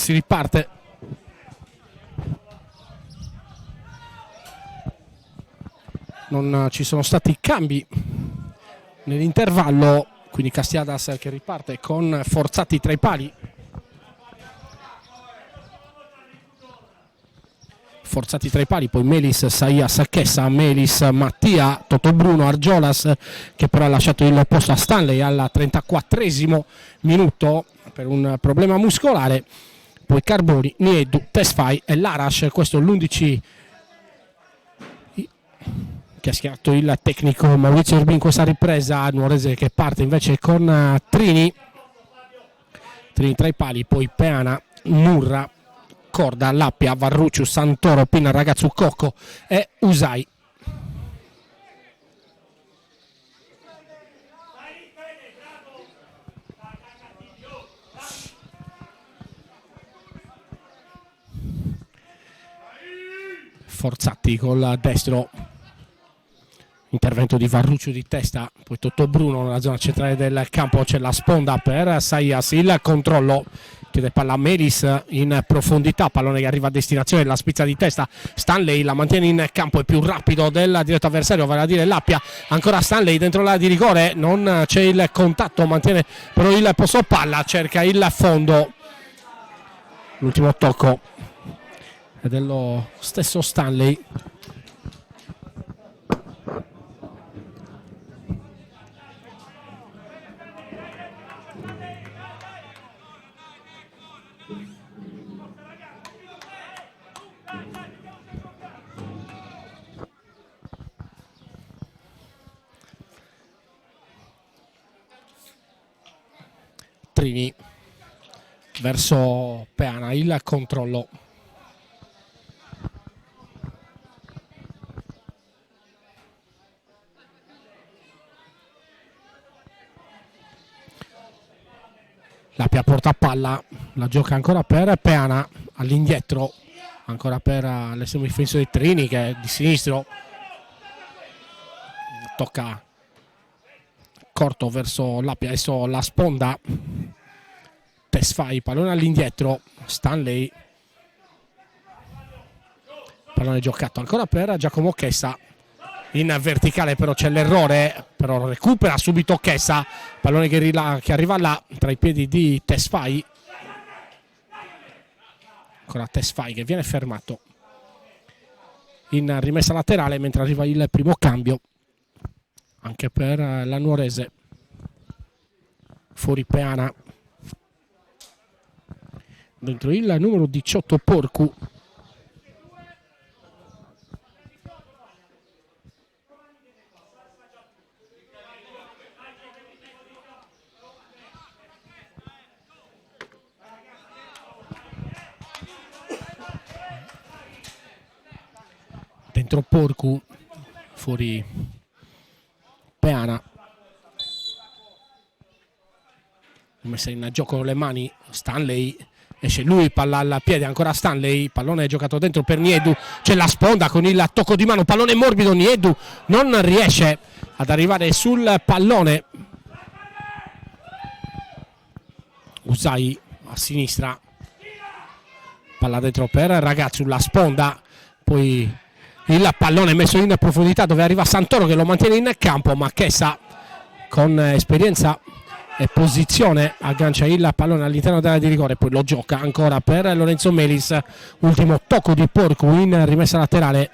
si riparte. Non ci sono stati cambi nell'intervallo, quindi Castiadas che riparte con Forzati tra i pali. Forzati tra i pali, poi Melis, Saia, Sacchessa, Melis, Mattia, Totobruno, Argiolas che però ha lasciato il posto a Stanley al 34esimo minuto per un problema muscolare, poi Carboni, Niedu, Tesfai e Larash. Questo è l'11 che ha schierato il tecnico Maurizio Urbin in questa ripresa. Nuorese che parte invece con Trini tra i pali, poi Peana, Nurra, Corda, Lappia, Varrucciu, Santoro, Pina, Ragazzu, Cocco e Usai. Forzati col destro, intervento di Varrucciu di testa, poi Totobruno nella zona centrale del campo, c'è la sponda per Saias, il controllo, chiede palla a Melis in profondità, pallone che arriva a destinazione, la spizza di testa, Stanley la mantiene in campo, è più rapido del diretto avversario, vale a dire Lappia, ancora Stanley dentro l'area di rigore, non c'è il contatto, mantiene però il posto palla, cerca il fondo, l'ultimo tocco è dello stesso Stanley. Trini verso Peana, il controllo. Lappia porta palla, la gioca ancora per Peana, all'indietro, ancora per l'estremo difensore Trini che è di sinistro, tocca corto verso Lappia, adesso la sponda, Tesfai, pallone all'indietro, Stanley, pallone giocato ancora per Giacomo Chessa, in verticale però c'è l'errore, però recupera subito Chessa, pallone che arriva là tra i piedi di Tesfai, ancora Tesfai che viene fermato in rimessa laterale mentre arriva il primo cambio anche per la Nuorese. Fuori Peana, dentro il numero 18 Porcu, dentro Porcu, fuori Peana, messa in gioco le mani Stanley, esce lui, palla al piede, ancora Stanley, pallone giocato dentro per Niedu, c'è la sponda con il tocco di mano, pallone morbido, Niedu non riesce ad arrivare sul pallone, Usai a sinistra, palla dentro per Ragazzu, la sponda, poi il pallone messo in profondità dove arriva Santoro che lo mantiene in campo, ma Chessa con esperienza e posizione aggancia il pallone all'interno dell'area di rigore, poi lo gioca ancora per Lorenzo Melis, ultimo tocco di Porcu in rimessa laterale.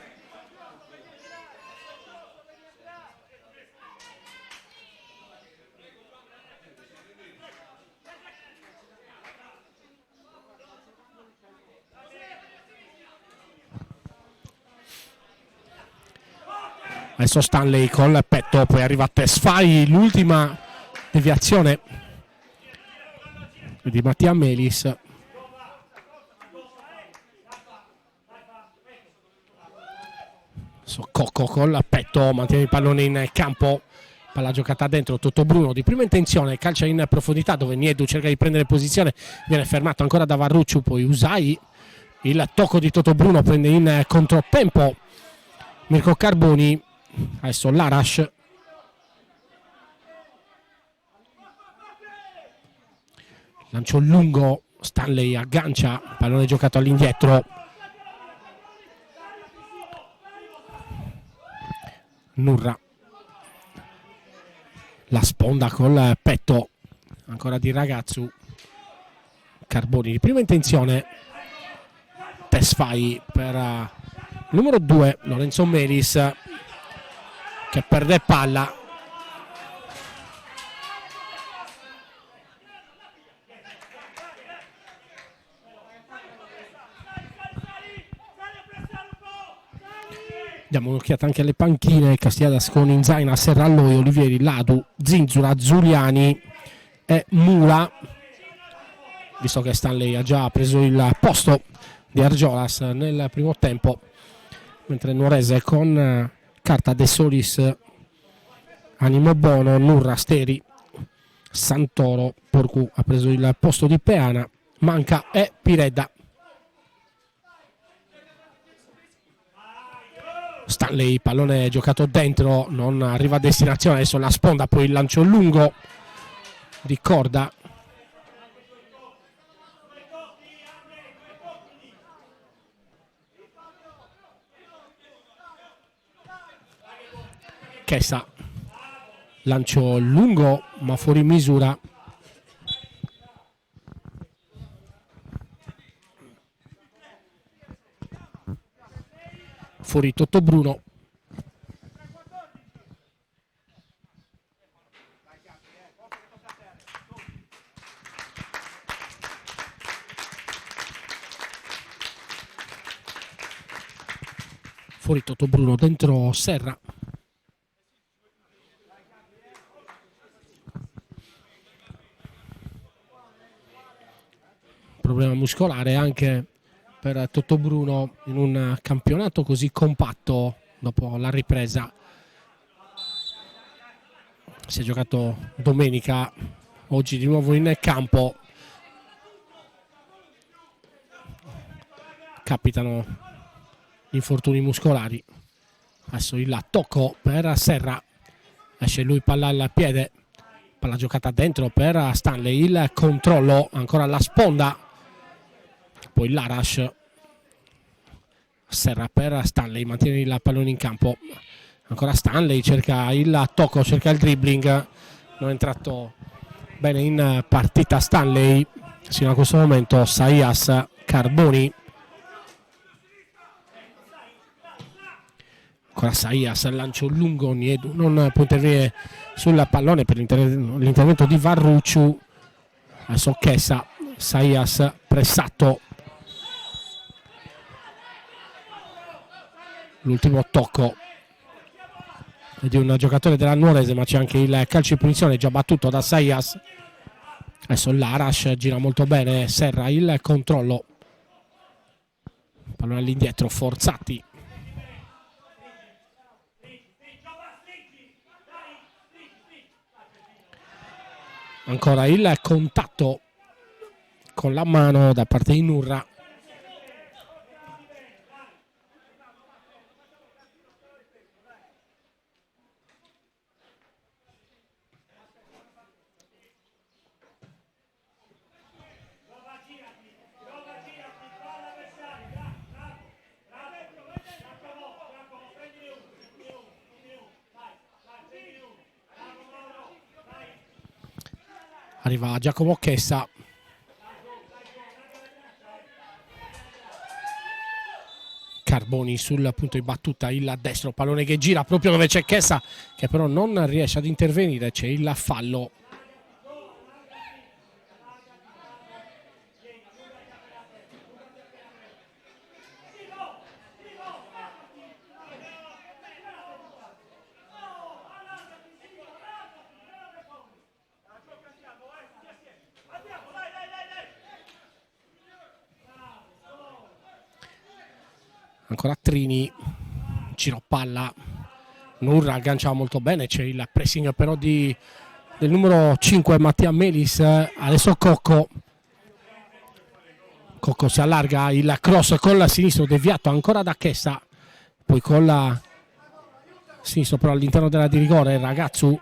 Adesso Stanley col petto, poi arriva Tesfai, l'ultima deviazione di Mattia Melis. Cocco col petto, mantiene il pallone in campo, palla giocata dentro, Totobruno di prima intenzione, calcia in profondità dove Niedu cerca di prendere posizione, viene fermato ancora da Varrucciu, poi Usai, il tocco di Totobruno prende in controtempo Mirko Carboni, adesso Larash, lancio lungo Stanley aggancia, pallone giocato all'indietro. Nurra, la sponda col petto ancora di Ragazzu. Carboni di prima intenzione, Tesfai per numero 2 Lorenzo Melis, che perde palla. Diamo un'occhiata anche alle panchine. Castiadas con Inzaina, Serralloi, Olivieri, Ladu, Zinzura, Zuliani e Mura, visto che Stanley ha già preso il posto di Argiolas nel primo tempo, mentre Nuorese con Carta, De Solis, Animo Bono, Nurra, Steri, Santoro, Porcu ha preso il posto di Peana, Manca e Piredda. Stanley, pallone giocato dentro, non arriva a destinazione, adesso la sponda, poi il lancio lungo di Corda. Chessa, lancio lungo ma fuori misura. Fuori Totto Bruno. Fuori Totto Bruno, dentro Serra. Problema muscolare anche per Totto Bruno in un campionato così compatto dopo la ripresa. Si è giocato domenica, oggi di nuovo in campo. Capitano infortuni muscolari. Adesso il tocco per Serra, esce lui, palla al piede, palla giocata dentro per Stanley, il controllo ancora alla sponda, poi l'Arash. Serra per Stanley, mantiene il pallone in campo, ancora Stanley, cerca il tocco, cerca il dribbling, non è entrato bene in partita Stanley sino a questo momento. Saias, Carboni, ancora Saias, lancio lungo, Niedu non può intervenire sul pallone per l'intervento di Varrucciu. Adesso Chessa, Saias pressato, l'ultimo tocco di un giocatore della Nuorese, ma c'è anche il calcio di punizione già battuto da Saias. Adesso l'Arash gira molto bene, Serra, il controllo, pallone all'indietro, Forzati. Ancora il contatto con la mano da parte di Nurra. Arriva Giacomo Chessa. Carboni sul punto di battuta, il destro, pallone che gira proprio dove c'è Chessa, che però non riesce ad intervenire, c'è il fallo. Ancora Trini, giro palla, Nurra aggancia molto bene, c'è il pressing però del numero 5 Mattia Melis. Adesso Cocco si allarga, il cross con la sinistro deviato ancora da Chessa, poi con la sinistro però all'interno della di rigore Ragazzu,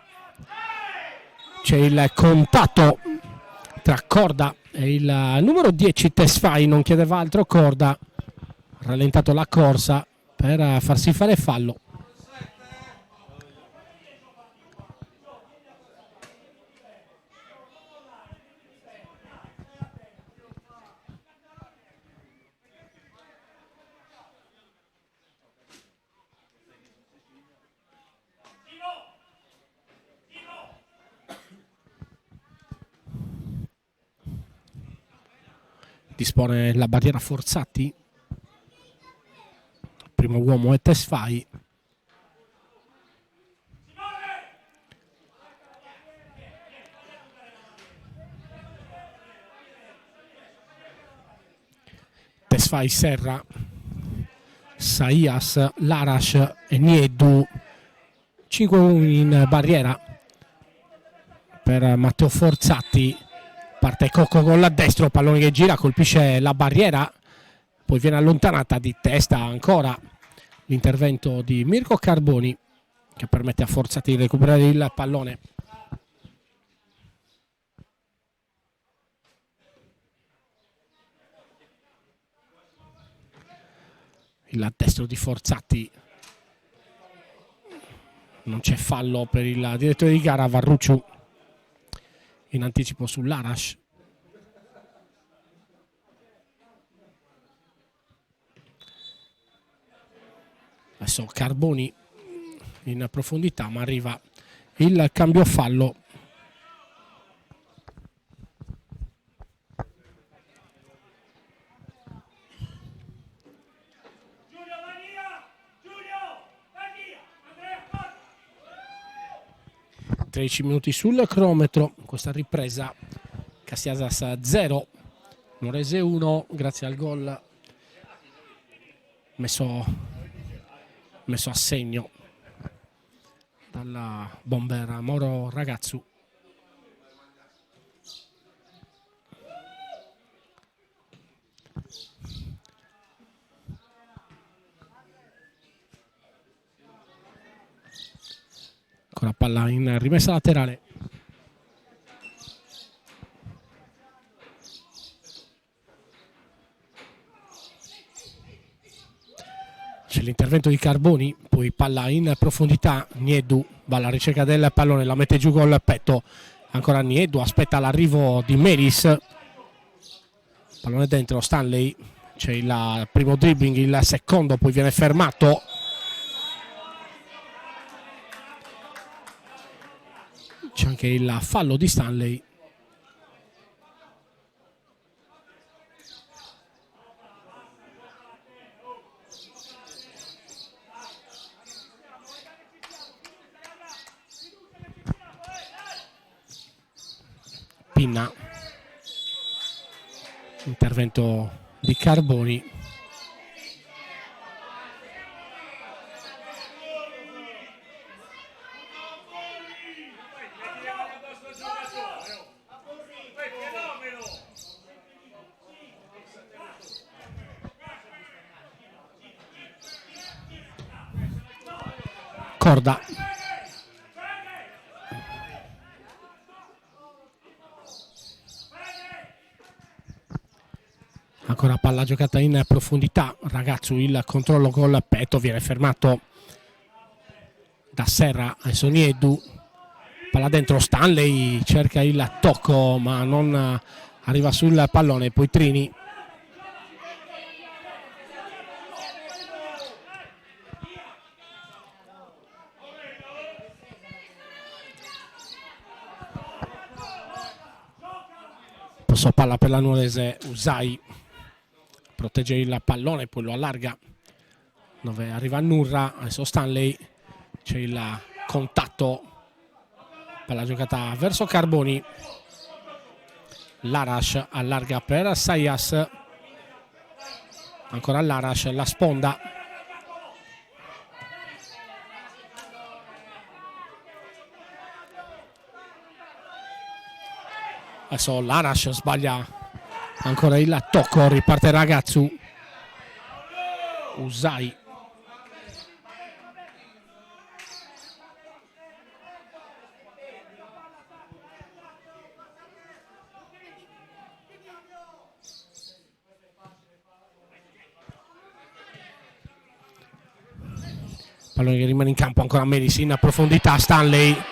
c'è il contatto tra Corda e il numero 10 Tesfai non chiedeva altro, Corda ha rallentato la corsa per farsi fare fallo. Dispone la barriera Forzati, primo uomo è Tesfai. Tesfai, Serra, Saias, Larash e Niedu, 5 uomini in barriera per Matteo Forzati. Parte Cocco con la destra, pallone che gira, colpisce la barriera, poi viene allontanata di testa ancora l'intervento di Mirko Carboni che permette a Forzati di recuperare il pallone. Il destro di Forzati, non c'è fallo per il direttore di gara. Varrucciu in anticipo sull'Arash. Adesso Carboni in profondità, ma arriva il cambio fallo. Giulio, 13 minuti sul cronometro, questa ripresa. Castiasas 0, Nuorese 1, grazie al gol messo a segno dalla bomber Mauro Ragazzu. Ancora palla in rimessa laterale. C'è l'intervento di Carboni, poi palla in profondità, Niedu va alla ricerca del pallone, la mette giù col petto, ancora Niedu, aspetta l'arrivo di Meris, pallone dentro, Stanley, c'è il primo dribbling, il secondo, poi viene fermato. C'è anche il fallo di Stanley. Pinna, intervento di Carboni. Corda, ancora palla giocata in profondità, Ragazzu il controllo col petto, viene fermato da Serra. Adesso Niedu, palla dentro, Stanley cerca il tocco ma non arriva sul pallone, poi Trini. Passo palla per la Nuorese, Usai protegge il pallone, poi lo allarga dove arriva Nurra. Adesso Stanley, c'è il contatto, palla giocata verso Carboni, Larash allarga per Saias, ancora Larash, la sponda, adesso Larash sbaglia ancora il tocco, riparte Ragazzu, Usai, Pallone che rimane in campo, ancora Melis in profondità, Stanley.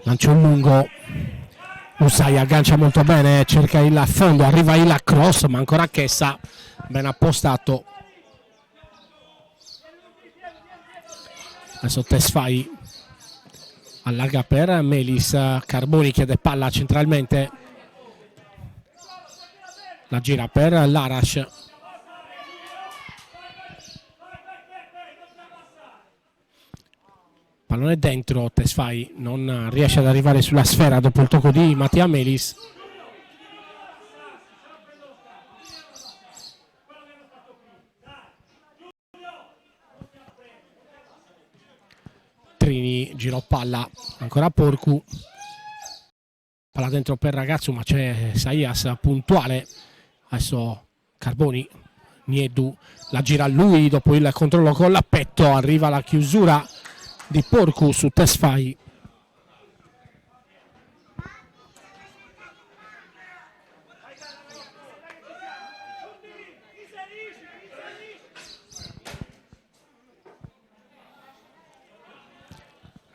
Lancia un lungo, Usai aggancia molto bene, cerca il fondo, arriva il cross, ma ancora Chessa, ben appostato. Adesso Tesfai allarga per Melis, Carboni chiede palla centralmente, la gira per Larash. Pallone dentro, Tesfai non riesce ad arrivare sulla sfera dopo il tocco di Mattia Melis. Trini, giro palla, ancora Porcu. Palla dentro per Ragazzu, ma c'è Saias puntuale. Adesso Carboni, Niedu, la gira a lui dopo il controllo con l'appetto. Arriva la chiusura di Porcu su Tesfai.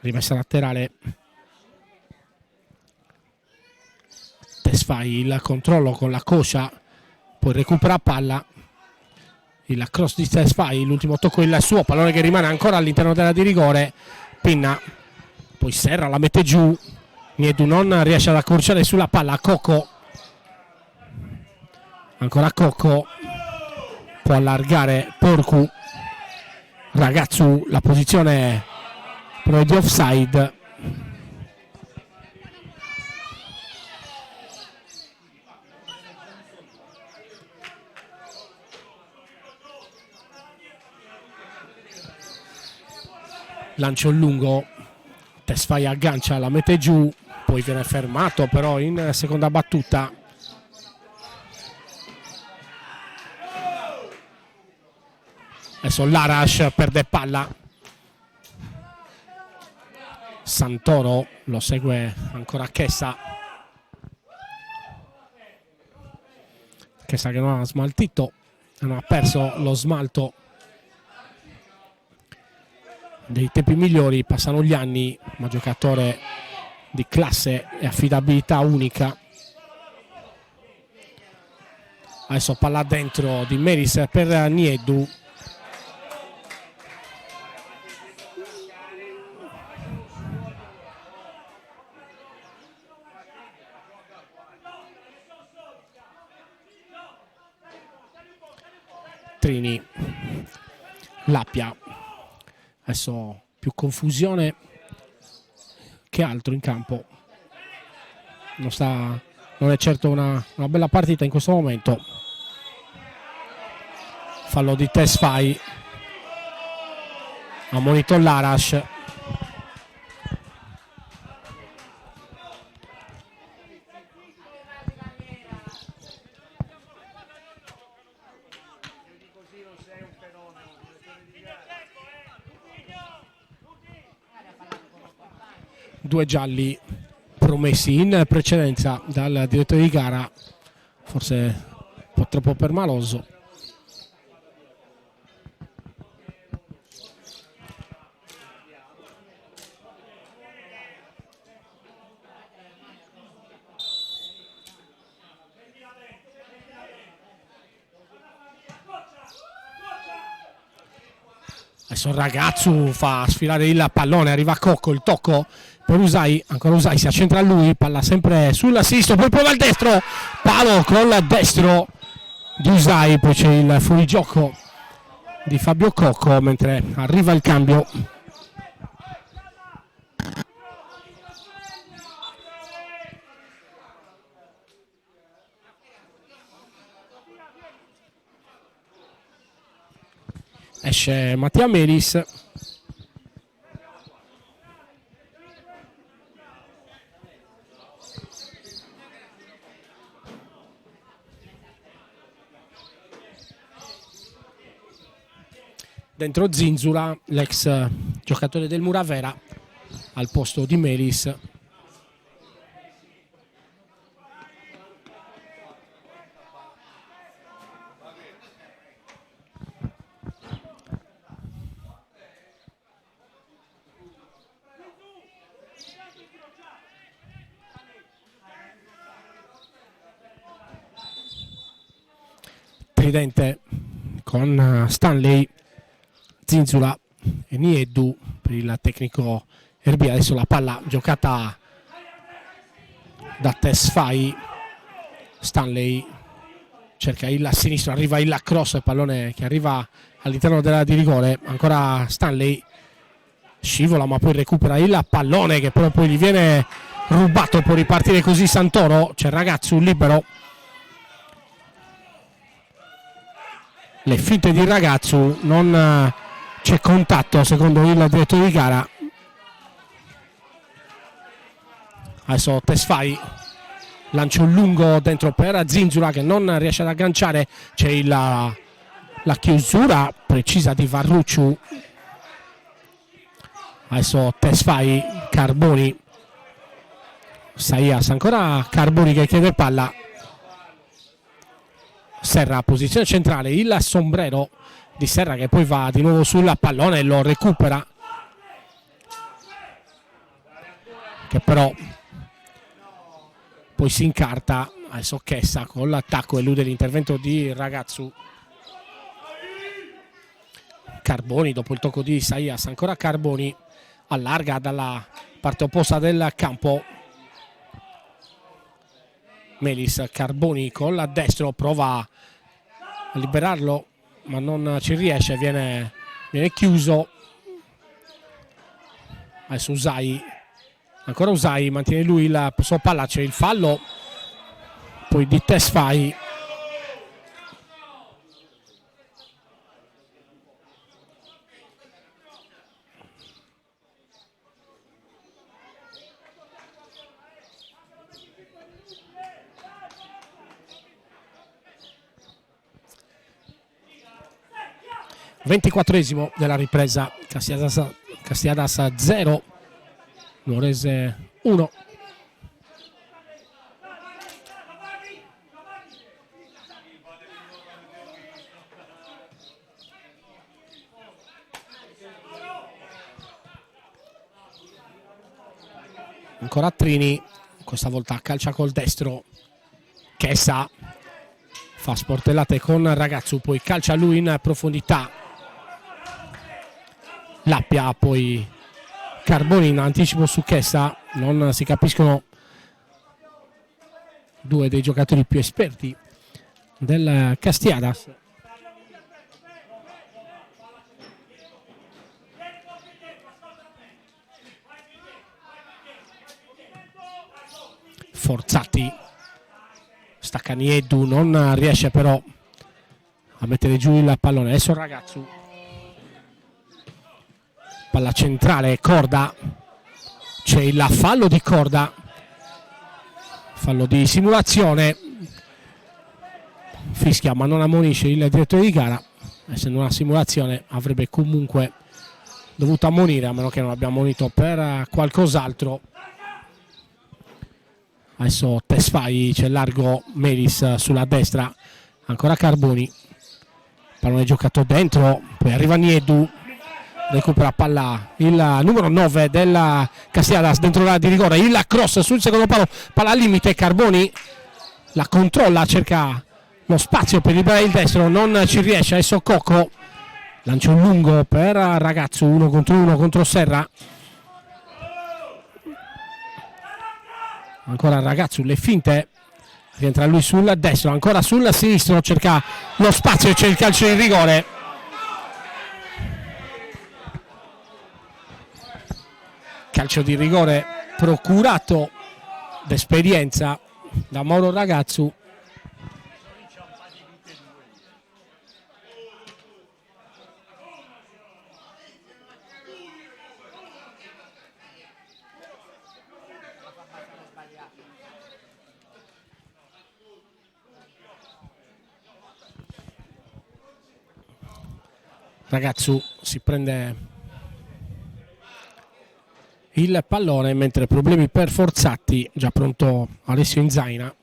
Rimessa laterale, Tesfai, il controllo con la coscia, poi recupera palla, il cross di Tesfai, l'ultimo tocco il suo, pallone che rimane ancora all'interno della di rigore, Pinna, poi Serra la mette giù, Niedu non riesce ad accorciare sulla palla, Cocco, ancora Cocco, può allargare Porcu, Ragazzu, la posizione però di offside. Lancio lungo, Tesfai aggancia, la mette giù, poi viene fermato però in seconda battuta. Adesso Larash perde palla, Santoro lo segue ancora Chessa. Chessa che non ha smaltito, non ha perso lo smalto dei tempi migliori, passano gli anni, ma giocatore di classe e affidabilità unica. Adesso palla dentro di Melis per Niedu. Trini, Lappia, adesso più confusione che altro in campo, non è certo una bella partita in questo momento. Fallo di Tesfai, ammonito Larash. Due gialli promessi in precedenza dal direttore di gara, forse un po' troppo permaloso. Adesso Ragazzu fa sfilare il pallone, arriva Cocco, il tocco per Usai, ancora Usai, si accentra a lui, palla sempre sul sinistro, poi prova il destro, palo con il destro di Usai, poi c'è il fuorigioco di Fabio Cocco mentre arriva il cambio. Esce Mattia Melis. Dentro Zinzula, l'ex giocatore del Muravera al posto di Melis. Tridente con Stanley, Zinzula e Nieddu per il tecnico Erbia. Adesso la palla giocata da Tesfai. Stanley cerca il sinistro, arriva il cross, il pallone che arriva all'interno della di rigore. Ancora Stanley, scivola ma poi recupera il pallone che però poi gli viene rubato. Può ripartire così Santoro, c'è Ragazzu libero. Le finte di Ragazzu, non c'è contatto secondo il direttore di gara. Adesso Tesfai lancia un lungo dentro per Zinzula che non riesce ad agganciare. C'è la chiusura precisa di Varrucciu. Adesso Tesfai, Carboni, Saias, ancora Carboni che chiede palla. Serra, posizione centrale, il sombrero di Serra che poi va di nuovo sul pallone e lo recupera, che però poi si incarta. Adesso Chessa con l'attacco, elude l'intervento di Ragazzu. Carboni dopo il tocco di Saias, ancora Carboni, allarga dalla parte opposta del campo. Melis, Carboni con la destro, prova a liberarlo ma non ci riesce, viene chiuso. Adesso Usai, ancora Usai, mantiene lui la sua palla, c'è il fallo poi di Tesfai. Ventiquattresimo della ripresa, Castiadas 0, Nuorese 1. Ancora Trini, questa volta calcia col destro. Chessa fa sportellate con Ragazzu, poi calcia lui in profondità. Lappia, poi Carboni in anticipo su Chessa. Non si capiscono due dei giocatori più esperti del Castiadas. Forzati, stacca Nieddu, non riesce però a mettere giù il pallone. Adesso Ragazzu, palla centrale, Corda, c'è il fallo di Corda, fallo di simulazione, fischia ma non ammonisce il direttore di gara. Essendo una simulazione avrebbe comunque dovuto ammonire, a meno che non abbia ammonito per qualcos'altro. Adesso Tesfai, c'è largo Melis sulla destra, ancora Carboni, pallone giocato dentro, poi arriva Nieddu, recupera palla il numero 9 della Castiadas dentro l'area di rigore, il cross sul secondo palo, palla al limite, Carboni la controlla, cerca lo spazio per liberare il destro, non ci riesce. Adesso Cocco lancia un lungo per Ragazzu, 1 contro Serra. Ancora Ragazzu, le finte, rientra lui sul destro, ancora sul sinistro, cerca lo spazio e c'è il calcio in rigore. Calcio di rigore procurato d'esperienza da Mauro Ragazzu. Ragazzu si prende il pallone, mentre problemi per Forzatti, già pronto Alessio Inzaina.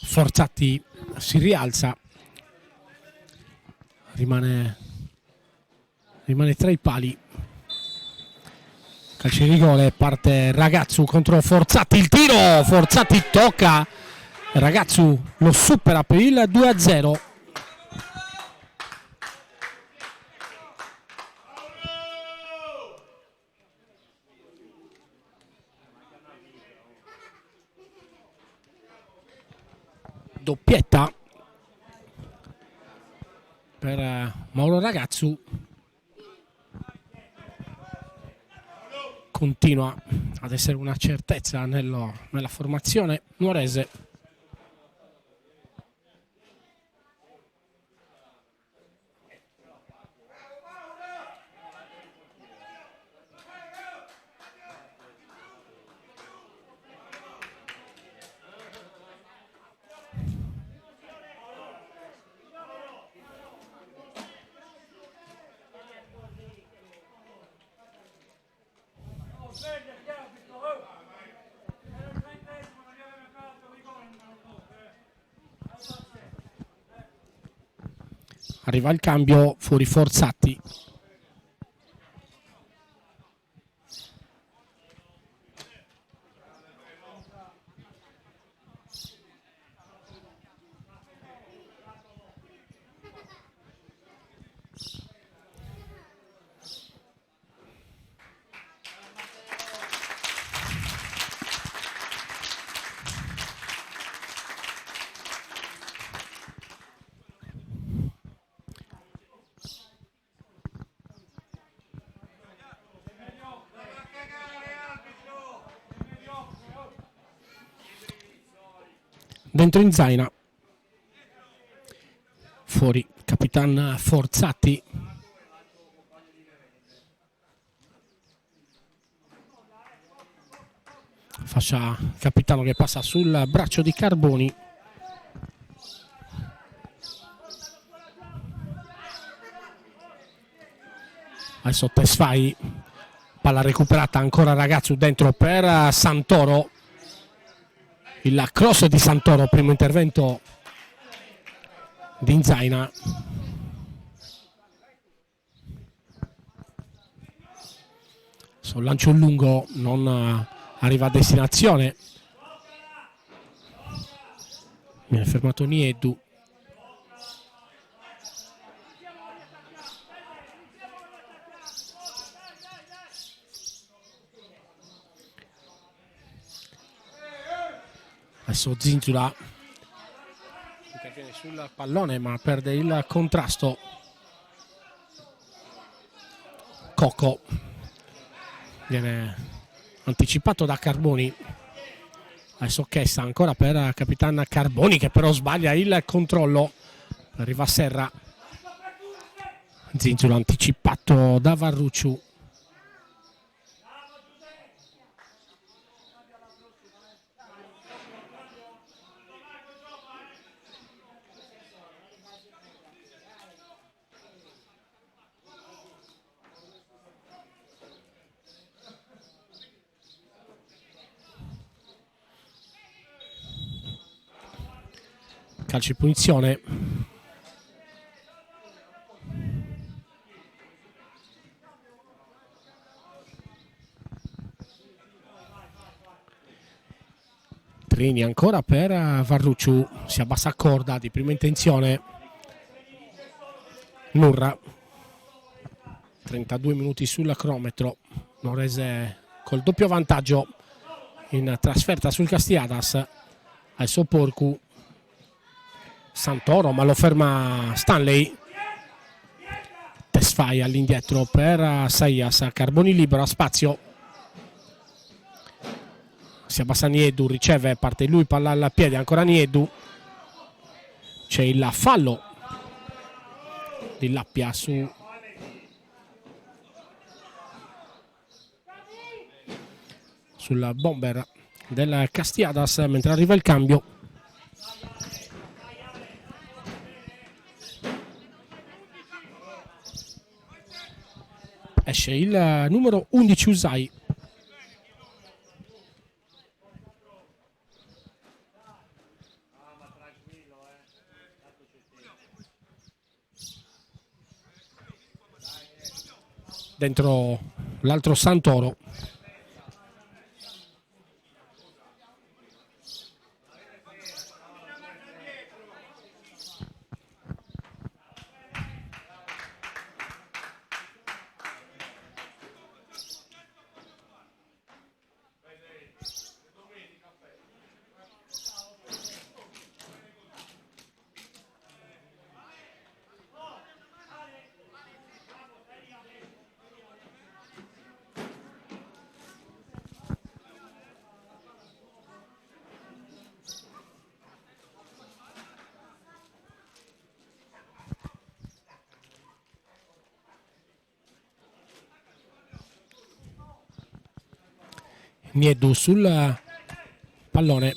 Forzatti si rialza, rimane tra i pali, calcio di rigore, parte Ragazzu contro Forzatti, il tiro, Forzatti tocca, Ragazzu lo supera per il 2-0. Doppietta per Mauro Ragazzu, continua ad essere una certezza nella formazione nuorese. Arriva il cambio, fuori Forzatti. Dentro Inzaina, fuori Capitan Forzatti, fascia capitano che passa sul braccio di Carboni. Adesso Tesfai, palla recuperata, ancora Ragazzu dentro per Santoro. Il cross di Santoro, primo intervento di Inzaina. Sul lancio lungo non arriva a destinazione. Viene fermato Niedu. Adesso Zinzula interviene sul pallone ma perde il contrasto. Cocco viene anticipato da Carboni. Adesso Chessa ancora per Capitan Carboni che però sbaglia il controllo. Arriva Serra. Zinzula anticipato da Varrucciu. Calcio di punizione. Trini ancora per Varrucciu, si abbassa a corda di prima intenzione. Nurra, 32 minuti sul cronometro, Nuorese col doppio vantaggio in trasferta sul Castiadas. Adesso Porcu, Santoro, ma lo ferma Stanley. Tesfai all'indietro per Saias, Carboni libero, a spazio. Si abbassa Niedu, riceve, parte lui, palla al piede, ancora Niedu. C'è il fallo di Lappia sul bomber del Castiadas, mentre arriva il cambio. Esce il numero 11 Usai. Dentro l'altro Santoro. Niedu sul pallone,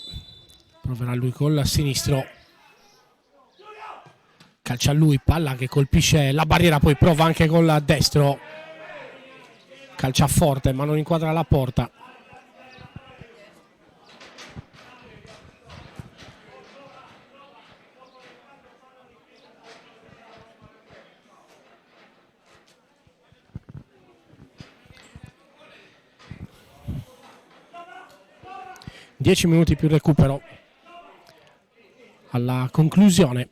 proverà lui col sinistro, calcia a lui, palla che colpisce la barriera, poi prova anche col destro, calcia forte ma non inquadra la porta. Dieci minuti più recupero alla conclusione.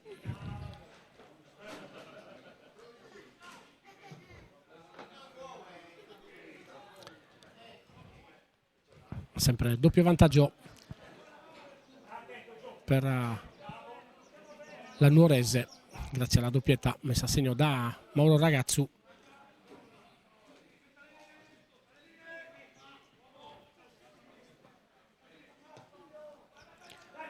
Sempre doppio vantaggio per la Nuorese, grazie alla doppietta messa a segno da Mauro Ragazzu.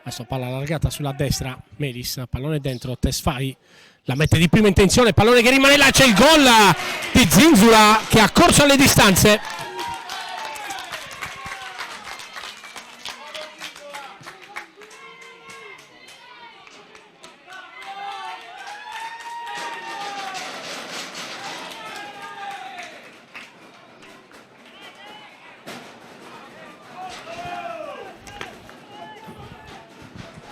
Adesso palla allargata sulla destra, Melis, pallone dentro, Tesfai la mette di prima intenzione, pallone che rimane là, c'è il gol di Zinzula che ha corso alle distanze.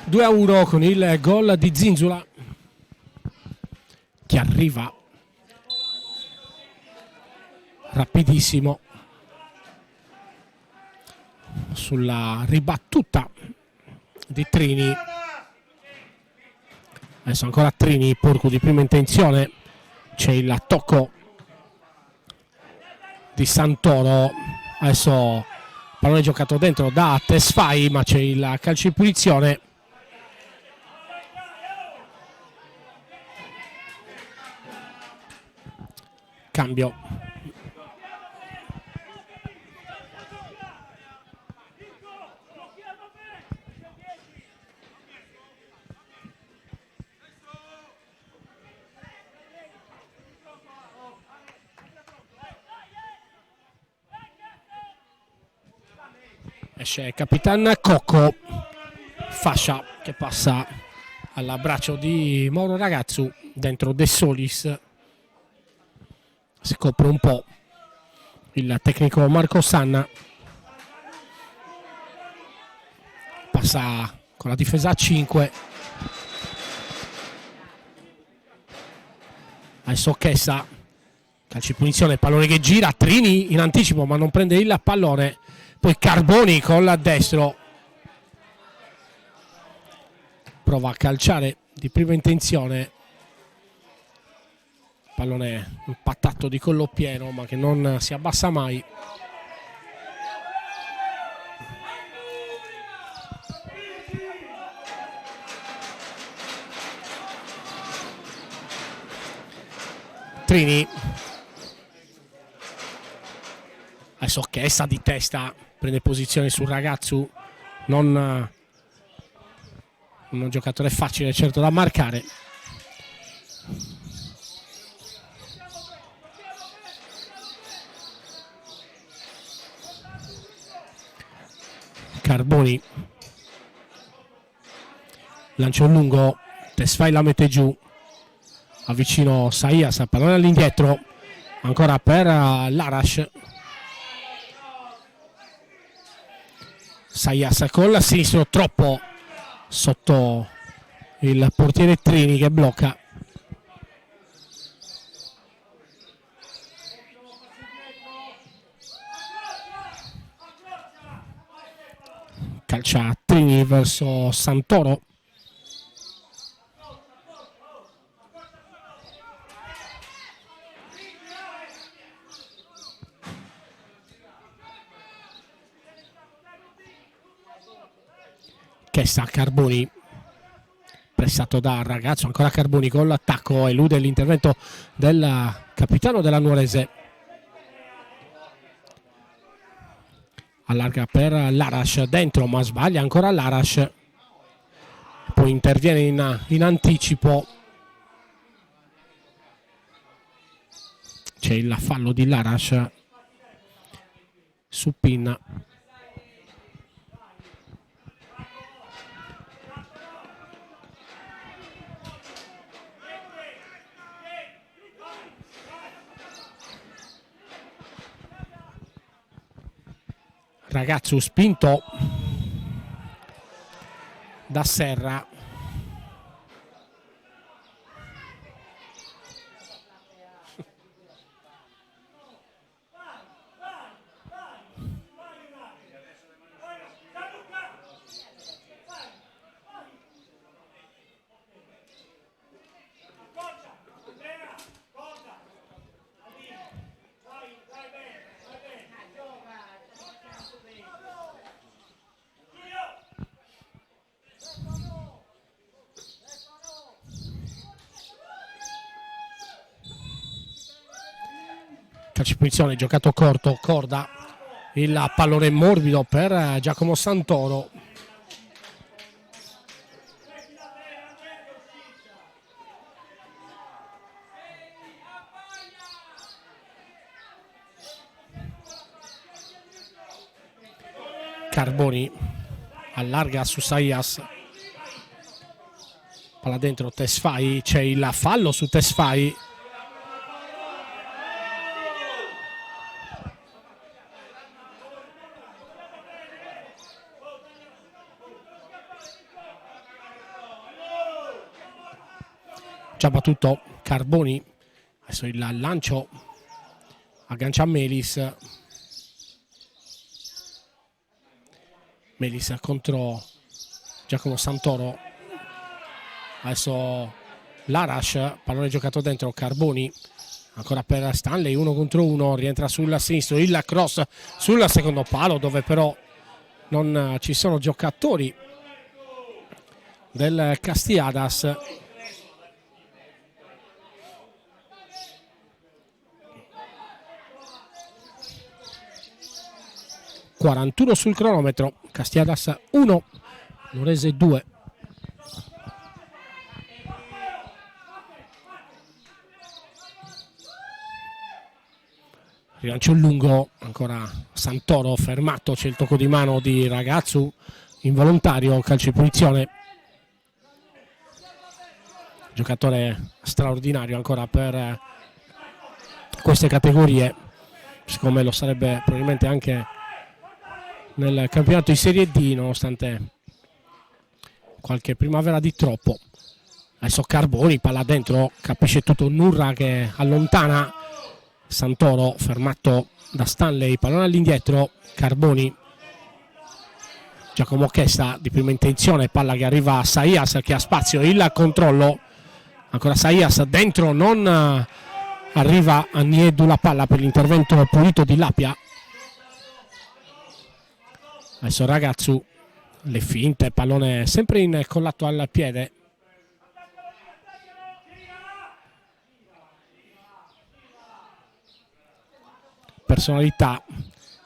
Due a 1 con il gol di Zinzula che arriva rapidissimo sulla ribattuta di Trini. Adesso ancora Trini, Porcu di prima intenzione, c'è il tocco di Santoro, adesso pallone giocato dentro da Tesfai ma c'è il calcio di punizione. Cambio. Esce Capitan Cocco, fascia che passa all'abbraccio di Mauro Ragazzu, dentro De Solis, si copre un po' il tecnico Marco Sanna, passa con la difesa a 5. Adesso Chessa, calcio di punizione, pallone che gira, Trini in anticipo ma non prende il pallone, poi Carboni con la destro, prova a calciare di prima intenzione, pallone impattato di collo pieno ma che non si abbassa mai. Trini, adesso Chessa di testa, prende posizione sul Ragazzu, non un giocatore facile certo da marcare. Carboni, lancio lungo, Tesfai la mette giù, avvicino Saias, pallone all'indietro, ancora per Larash. Saias col sinistro, troppo sotto il portiere Trini che blocca. Calcia Trini verso Santoro. Chessa, Carboni, pressato da Ragazzo, ancora Carboni con l'attacco, elude l'intervento del capitano della Nuorese. Allarga per Larash, dentro ma sbaglia ancora Larash, poi interviene in anticipo, c'è il fallo di Larash su Pinna. Ragazzo spinto da Serra, calcio di punizione, giocato corto, Corda, il pallone morbido per Giacomo Santoro. Carboni allarga su Saias, palla dentro Tesfai, c'è il fallo su Tesfai. Già battuto Carboni, adesso il lancio aggancia Melis. Melis contro Giacomo Santoro, adesso Larash, pallone giocato dentro, Carboni ancora per Stanley, 1 contro 1, rientra sul sinistro, il cross sul secondo palo dove però non ci sono giocatori del Castiadas. ...41 sul cronometro, Castiadas 1, Nuorese 2. rilancio lungo, ancora Santoro fermato, c'è il tocco di mano di Ragazzu involontario, calcio di punizione. Giocatore straordinario ancora per queste categorie, secondo me lo sarebbe probabilmente anche nel campionato di Serie D, nonostante qualche primavera di troppo. Adesso Carboni, palla dentro, capisce tutto Nurra che allontana Santoro, fermato da Stanley, pallone all'indietro, Carboni, Giacomo Chesta di prima intenzione, palla che arriva a Saias che ha spazio, il controllo, ancora Saias dentro, non arriva a Niedu la palla per l'intervento pulito di Lapia. Adesso Ragazzu, le finte, pallone sempre incollato al piede. Personalità,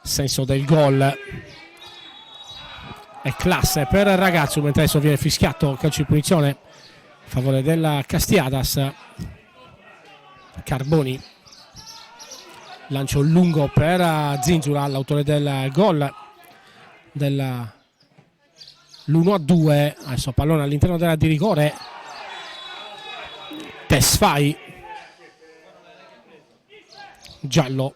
senso del gol e classe per Ragazzu, mentre adesso viene fischiato calcio di punizione a favore del Castiadas. Carboni, lancio lungo per Zinzula, l'autore del gol dell'1-2. Adesso pallone all'interno della di rigore, Tesfai, giallo.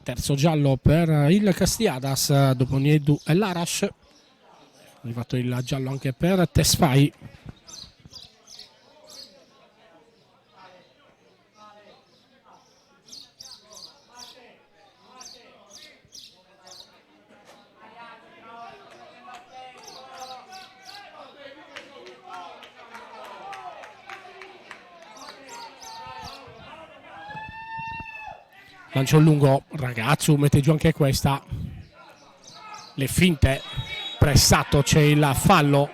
Terzo giallo per il Castiadas dopo Niedu e Larash. È arrivato il giallo anche per Tesfai. Lancio lungo, Ragazzu mette giù anche questa, le finte, pressato, c'è il fallo.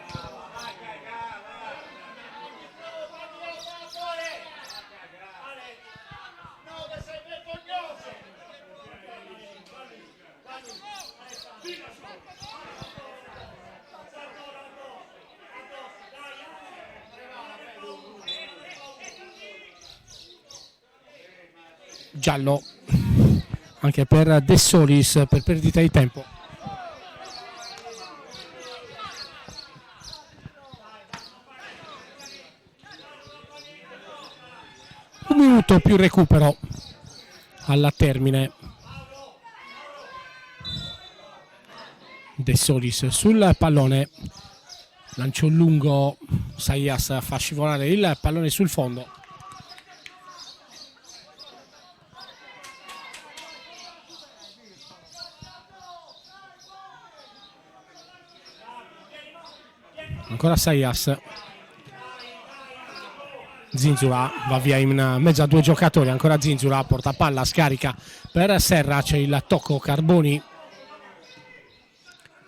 Giallo anche per De Solis per perdita di tempo. Un minuto più recupero alla termine. De Solis sul pallone, lancio lungo, Saias fa scivolare il pallone sul fondo. Ancora Saias, Zinzula va via in mezzo a due giocatori, ancora Zinzula, porta palla, scarica per Serra, c'è il tocco Carboni,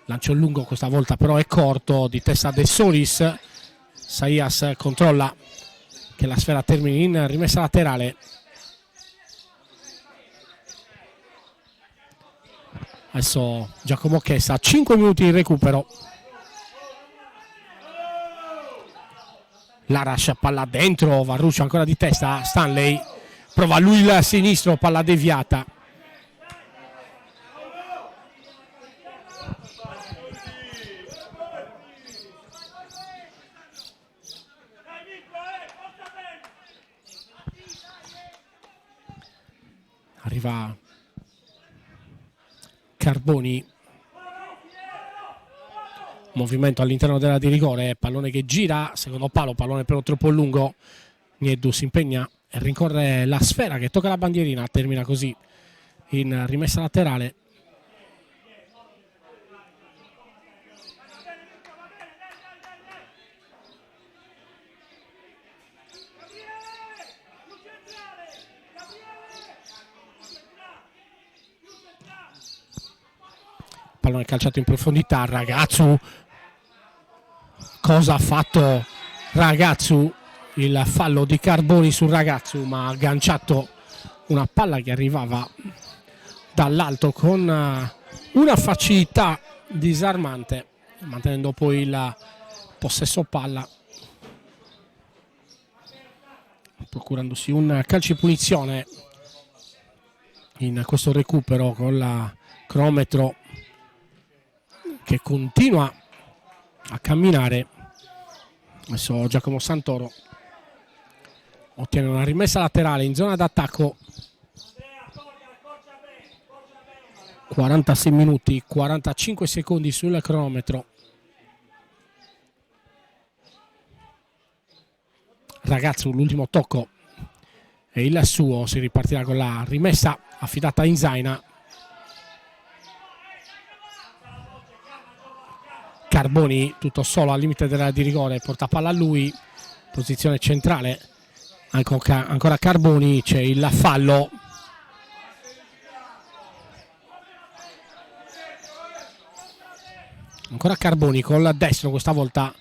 lancio lungo, questa volta però è corto, di testa De Solis. Saias controlla che la sfera termini in rimessa laterale. Adesso Giacomo Chessa, 5 minuti di recupero. Larash, palla dentro, Varruccio ancora di testa, Stanley prova lui il sinistro, palla deviata. Arriva Carboni, movimento all'interno della di rigore, pallone che gira, secondo palo, pallone però troppo lungo, Niedu si impegna e rincorre la sfera che tocca la bandierina, termina così in rimessa laterale. Pallone calciato in profondità, Ragazzu, cosa ha fatto Ragazzu? Il fallo di Carboni su Ragazzu, ma ha agganciato una palla che arrivava dall'alto con una facilità disarmante, mantenendo poi il possesso palla, procurandosi un calcio di punizione in questo recupero, con la cronometro che continua a camminare. Adesso Giacomo Santoro ottiene una rimessa laterale in zona d'attacco. 46 minuti, 45 secondi sul cronometro. Ragazzo, l'ultimo tocco è il suo, si ripartirà con la rimessa affidata a Inzaina. Carboni tutto solo al limite dell'area di rigore, porta palla a lui, posizione centrale, ancora Carboni, c'è il fallo. Ancora Carboni col destro, questa volta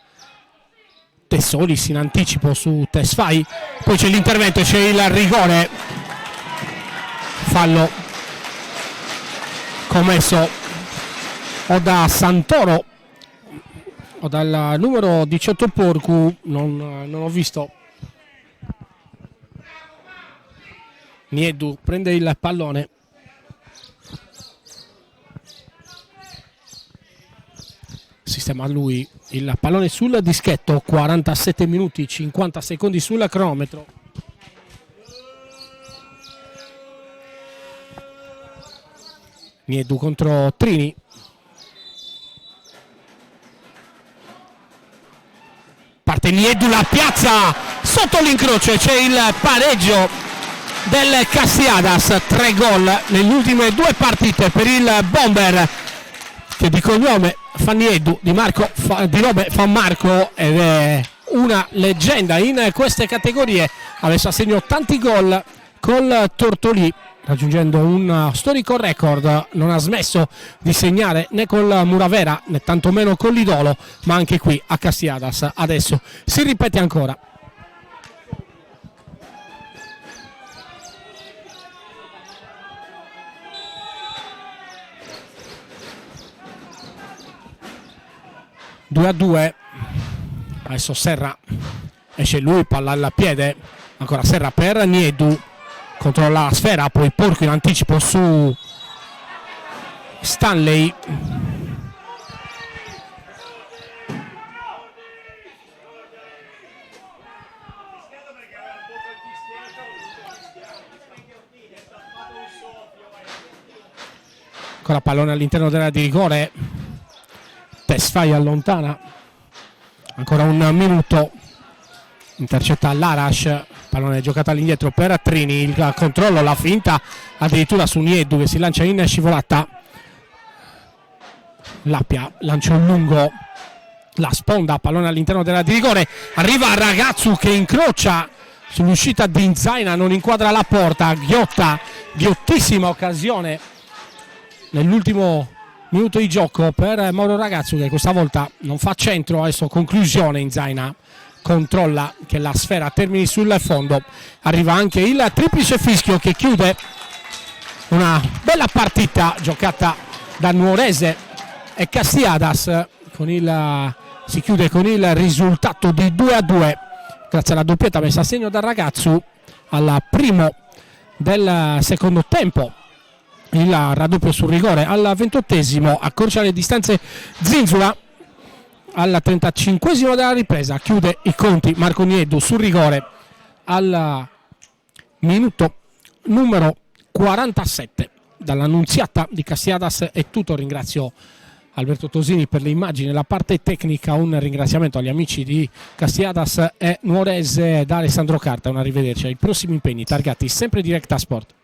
Tessolis in anticipo su Tesfai, poi c'è l'intervento, c'è il rigore, fallo commesso o da Santoro o dal numero 18 Porcu, non ho visto. Niedu prende il pallone, sistema lui il pallone sul dischetto. 47 minuti 50 secondi sul cronometro. Niedu contro Trini, parte Niedu, la piazza sotto l'incrocio, c'è il pareggio del Castiadas. 3 gol nelle ultime 2 partite per il Bomber, che di cognome fa Niedu, di nome fa Marco, ed è una leggenda in queste categorie. Adesso ha segnato tanti gol col Tortolì, raggiungendo un storico record. Non ha smesso di segnare né col Muravera né tantomeno con l'Idolo, ma anche qui a Castiadas adesso si ripete ancora. Due a 2, adesso Serra, esce lui, palla al piede, ancora Serra per Niedu, controlla la sfera, poi Porco in anticipo su Stanley. Ancora pallone all'interno dell'area di rigore, Tesfai allontana, ancora un minuto, intercetta l'Arash, pallone giocato all'indietro per Trini, il controllo, la finta addirittura su Niedu che si lancia in scivolata. Lappia, lancio lungo, la sponda, pallone all'interno dell'area di rigore, arriva Ragazzu che incrocia sull'uscita di Inzaina, non inquadra la porta. Ghiottissima occasione nell'ultimo minuto di gioco per Mauro Ragazzu, che questa volta non fa centro. Adesso conclusione, Inzaina controlla che la sfera termini sul fondo, arriva anche il triplice fischio che chiude una bella partita giocata da Nuorese e Castiadas. Si chiude con il risultato di 2 a 2 grazie alla doppietta messa a segno da Ragazzu al primo del secondo tempo. Il raddoppio sul rigore al 28esimo, accorcia le distanze Zinzula al 35esimo della ripresa, chiude i conti Marco Niedu sul rigore al minuto numero 47. Dall'Annunziata di Castiadas è tutto, ringrazio Alberto Tosini per le immagini e la parte tecnica, un ringraziamento agli amici di Castiadas e Nuorese da Alessandro Carta, un arrivederci ai prossimi impegni targati sempre Directa Sport.